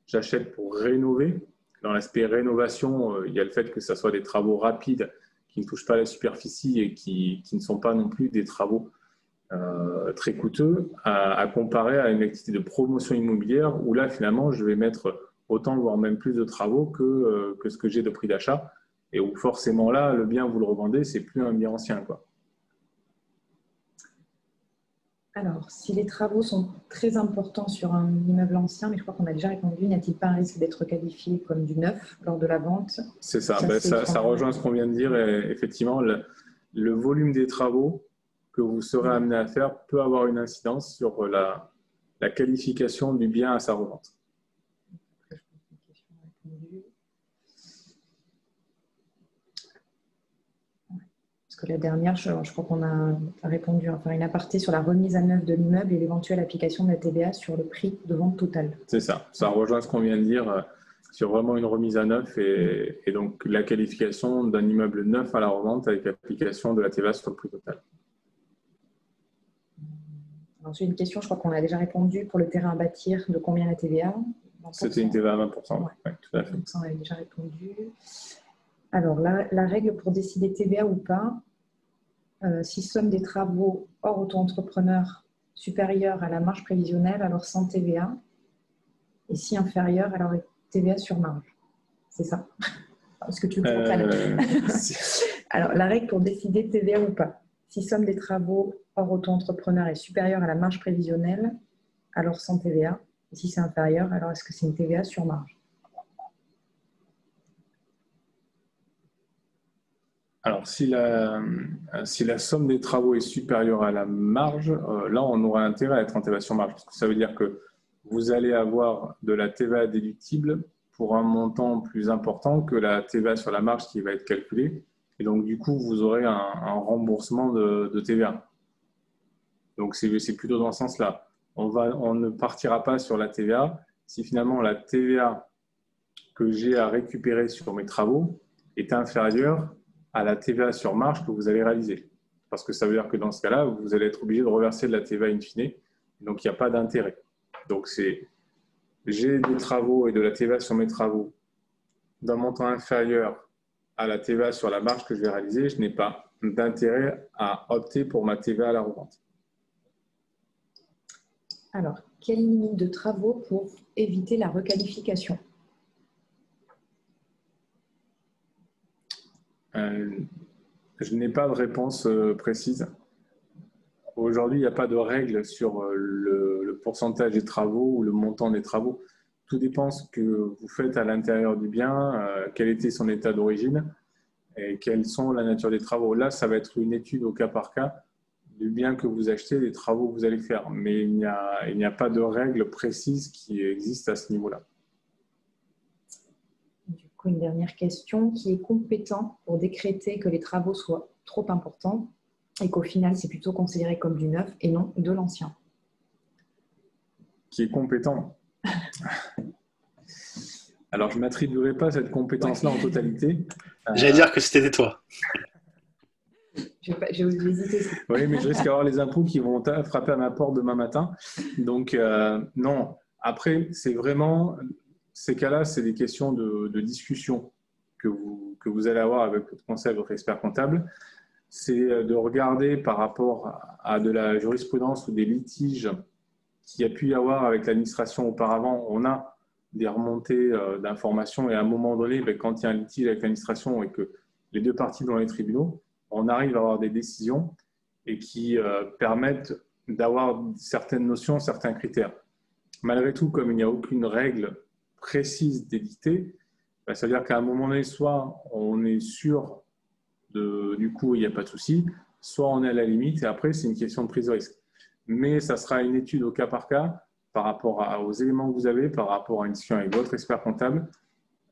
j'achète pour rénover. Dans l'aspect rénovation, il y a le fait que ce soit des travaux rapides qui ne touchent pas la superficie et qui ne sont pas non plus des travaux très coûteux à comparer à une activité de promotion immobilière où là, finalement, je vais mettre autant, voire même plus de travaux que ce que j'ai de prix d'achat et où forcément là, le bien, vous le revendez, c'est plus un bien ancien, quoi. Alors, si les travaux sont très importants sur un immeuble ancien, mais je crois qu'on a déjà répondu, n'y a-t-il pas un risque d'être qualifié comme du neuf lors de la vente? C'est ça, ça rejoint ce qu'on vient de dire. Et effectivement, le volume des travaux que vous serez amené à faire peut avoir une incidence sur la qualification du bien à sa revente. Parce que la dernière, je crois qu'on a répondu, enfin une aparté sur la remise à neuf de l'immeuble et l'éventuelle application de la TVA sur le prix de vente total. C'est ça, ça rejoint ce qu'on vient de dire sur vraiment une remise à neuf et donc la qualification d'un immeuble neuf à la revente avec l'application de la TVA sur le prix total. Ensuite, une question, je crois qu'on a déjà répondu pour le terrain à bâtir, de combien la TVA? C'était une TVA à 20%. Ouais. Ouais, tout à fait. Donc ça, on avait déjà répondu. Alors, la règle pour décider TVA ou pas, si somme des travaux hors auto-entrepreneur supérieure à la marge prévisionnelle, alors sans TVA. Et si inférieure, alors TVA sur marge. C'est ça. Est-ce que tu veux Alors, la règle pour décider TVA ou pas. Si somme des travaux hors auto-entrepreneur est supérieure à la marge prévisionnelle, alors sans TVA. Et si c'est inférieur, alors est-ce que c'est une TVA sur marge? Alors, si la somme des travaux est supérieure à la marge, là, on aura intérêt à être en TVA sur marge. Parce que ça veut dire que vous allez avoir de la TVA déductible pour un montant plus important que la TVA sur la marge qui va être calculée. Et donc, du coup, vous aurez un remboursement de TVA. Donc, c'est plutôt dans ce sens-là. On ne partira pas sur la TVA si finalement la TVA que j'ai à récupérer sur mes travaux est inférieure à la TVA sur marge que vous allez réaliser. Parce que ça veut dire que dans ce cas-là, vous allez être obligé de reverser de la TVA in fine. Donc, il n'y a pas d'intérêt. Donc, j'ai des travaux et de la TVA sur mes travaux d'un montant inférieur à la TVA sur la marge que je vais réaliser. Je n'ai pas d'intérêt à opter pour ma TVA à la revente. Alors, quelle limite de travaux pour éviter la requalification? Je n'ai pas de réponse précise. Aujourd'hui, il n'y a pas de règle sur le pourcentage des travaux ou le montant des travaux. Tout dépend ce que vous faites à l'intérieur du bien, quel était son état d'origine et quelles sont la nature des travaux. Là, ça va être une étude au cas par cas du bien que vous achetez, des travaux que vous allez faire. Mais il n'y a pas de règle précise qui existe à ce niveau-là. Du coup, une dernière question. Qui est compétent pour décréter que les travaux soient trop importants et qu'au final, c'est plutôt considéré comme du neuf et non de l'ancien? Qui est compétent? Alors, je ne m'attribuerai pas cette compétence-là en totalité. J'allais dire que c'était toi. J'ai hésité. Oui, mais je risque d'avoir les impôts qui vont frapper à ma porte demain matin. Donc, non. Après, c'est vraiment, ces cas-là, c'est des questions de discussion que vous allez avoir avec votre conseil, votre expert comptable. C'est de regarder par rapport à de la jurisprudence ou des litiges qu'il y a pu y avoir avec l'administration auparavant. On a des remontées d'informations et à un moment donné, quand il y a un litige avec l'administration et que les deux parties dans les tribunaux, on arrive à avoir des décisions et qui permettent d'avoir certaines notions, certains critères. Malgré tout, comme il n'y a aucune règle précise d'édicter, ça veut dire qu'à un moment donné, soit on est sûr du coup, il n'y a pas de souci, soit on est à la limite et après, c'est une question de prise de risque. Mais ça sera une étude au cas par cas par rapport aux éléments que vous avez, par rapport à une discussion avec votre expert comptable,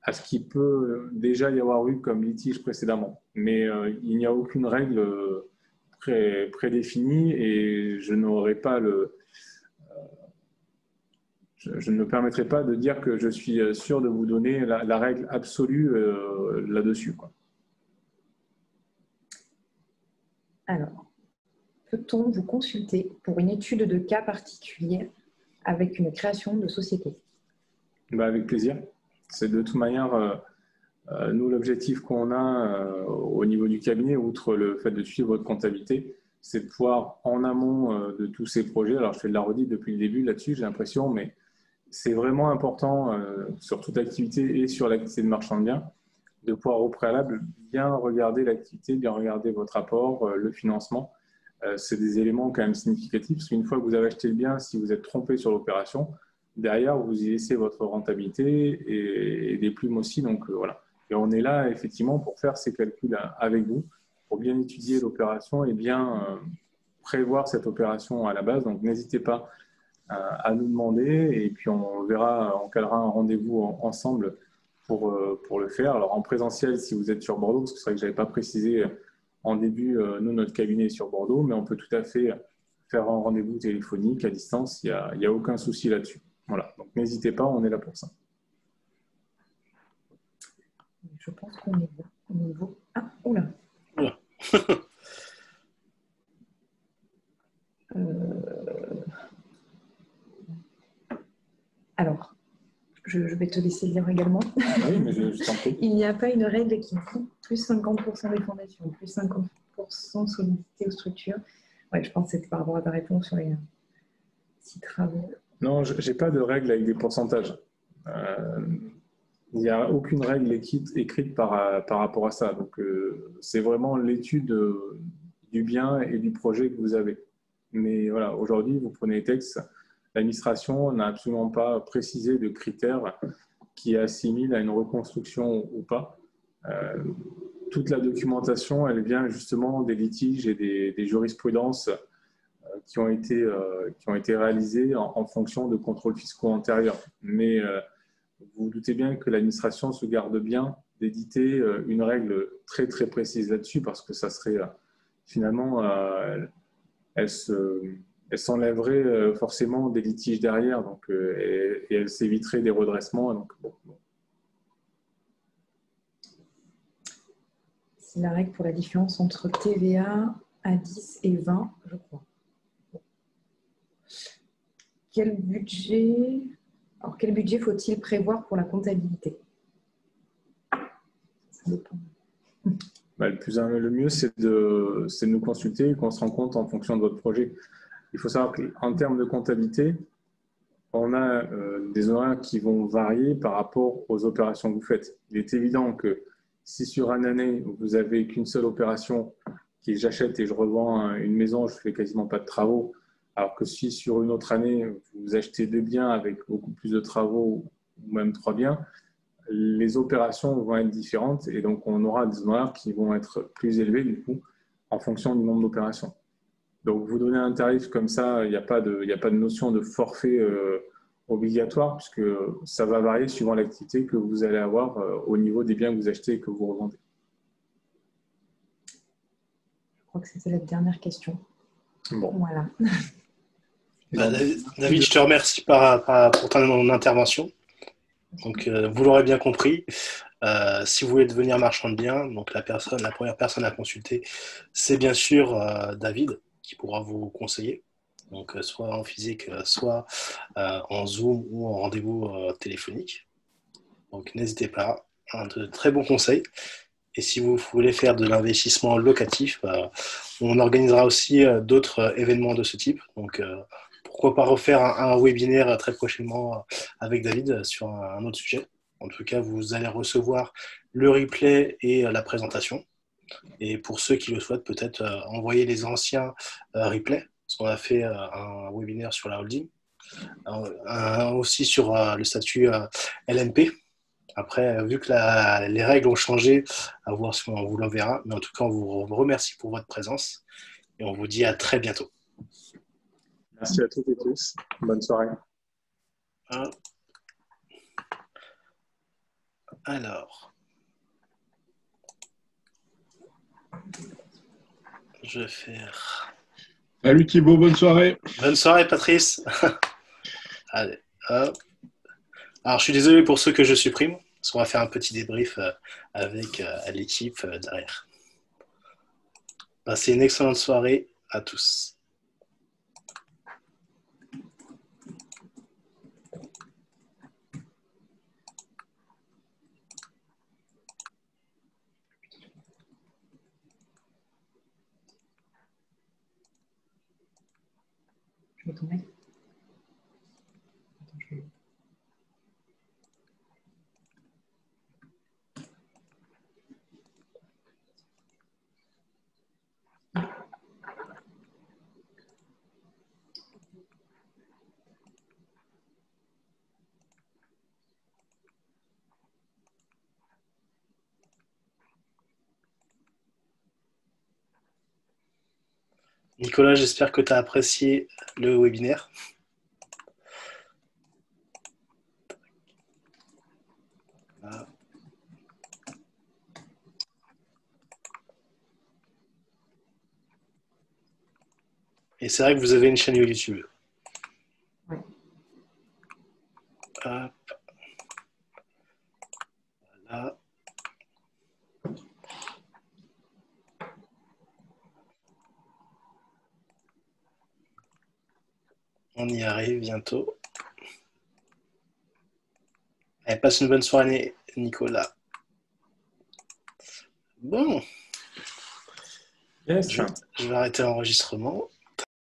à ce qu'il peut déjà y avoir eu comme litige précédemment. Mais il n'y a aucune règle prédéfinie et je n'aurai pas je ne me permettrai pas de dire que je suis sûr de vous donner la règle absolue là-dessus, quoi. Alors, peut-on vous consulter pour une étude de cas particulier avec une création de société? Avec plaisir. C'est de toute manière, nous, l'objectif qu'on a au niveau du cabinet, outre le fait de suivre votre comptabilité, c'est de pouvoir, en amont de tous ces projets, alors je fais de la redite depuis le début là-dessus, j'ai l'impression, mais c'est vraiment important sur toute activité et sur l'activité de marchand de biens, de pouvoir au préalable bien regarder l'activité, bien regarder votre apport, le financement. C'est des éléments quand même significatifs, parce qu'une fois que vous avez acheté le bien, si vous êtes trompé sur l'opération, derrière, vous y laissez votre rentabilité et des plumes aussi. Donc voilà. Et on est là, effectivement, pour faire ces calculs avec vous, pour bien étudier l'opération et bien prévoir cette opération à la base. Donc n'hésitez pas à nous demander et puis on verra, on calera un rendez-vous ensemble pour le faire. Alors en présentiel, si vous êtes sur Bordeaux, parce que c'est vrai que je n'avais pas précisé en début, nous, notre cabinet est sur Bordeaux, mais on peut tout à fait faire un rendez-vous téléphonique à distance. Il n'y a aucun souci là-dessus. Voilà, donc n'hésitez pas, on est là pour ça. Je pense qu'on est bon au niveau. Ah, oula. Alors, je vais te laisser lire également. Oui, mais je t'en prie. Il n'y a pas une règle qui dit plus 50% des fondations, plus 50% solidité ou structure. Ouais, je pense que c'était par rapport à ta réponse sur les 6 travaux. Non, je n'ai pas de règle avec des pourcentages. Il n'y a aucune règle écrite par rapport à ça. Donc, c'est vraiment l'étude du bien et du projet que vous avez. Mais voilà, aujourd'hui, vous prenez les textes, l'administration n'a absolument pas précisé de critères qui assimilent à une reconstruction ou pas. Toute la documentation, elle vient justement des litiges et des jurisprudences qui ont été réalisées en fonction de contrôles fiscaux antérieurs. Mais vous vous doutez bien que l'administration se garde bien d'éditer une règle très très précise là-dessus parce que ça serait finalement, elle s'enlèverait forcément des litiges derrière donc, et elle s'éviterait des redressements. Donc, bon. C'est la règle pour la différence entre TVA à 10 et 20, je crois. Quel budget faut-il prévoir pour la comptabilité? Ça dépend. Le mieux, c'est de nous consulter et qu'on se rende compte en fonction de votre projet. Il faut savoir qu'en termes de comptabilité, on a des horaires qui vont varier par rapport aux opérations que vous faites. Il est évident que si sur une année, vous n'avez qu'une seule opération, qui est j'achète et je revends une maison, je ne fais quasiment pas de travaux, alors que si sur une autre année, vous achetez 2 biens avec beaucoup plus de travaux ou même 3 biens, les opérations vont être différentes et donc on aura des honoraires qui vont être plus élevés du coup en fonction du nombre d'opérations. Donc vous donnez un tarif comme ça, il n'y a pas de notion de forfait obligatoire puisque ça va varier suivant l'activité que vous allez avoir au niveau des biens que vous achetez et que vous revendez. Je crois que c'était la dernière question. Bon. Voilà. David, je te remercie pour ton intervention. Donc, vous l'aurez bien compris, si vous voulez devenir marchand de biens, donc la première personne à consulter, c'est bien sûr David, qui pourra vous conseiller, donc soit en physique, soit en Zoom ou en rendez-vous téléphonique. Donc, n'hésitez pas, de très bons conseils. Et si vous voulez faire de l'investissement locatif, on organisera aussi d'autres événements de ce type. Donc, pourquoi pas refaire un webinaire très prochainement avec David sur un autre sujet. En tout cas, vous allez recevoir le replay et la présentation. Et pour ceux qui le souhaitent, peut-être envoyer les anciens replays, parce qu'on a fait un webinaire sur la holding, aussi sur le statut LNP. Après, vu que les règles ont changé, à voir si on vous l'enverra. Mais en tout cas, on vous remercie pour votre présence et on vous dit à très bientôt. Merci à toutes et tous. Bonne soirée. Alors, je vais faire... Salut Thibaut, bonne soirée. Bonne soirée Patrice. Allez, hop. Alors, je suis désolé pour ceux que je supprime, parce qu'on va faire un petit débrief avec l'équipe derrière. Passez une excellente soirée à tous. Je vais tomber. Nicolas, j'espère que tu as apprécié le webinaire. Voilà. Et c'est vrai que vous avez une chaîne YouTube. Oui. Hop. Voilà. On y arrive bientôt. Allez, passe une bonne soirée, Nicolas. Bon, Yes. je vais arrêter l'enregistrement.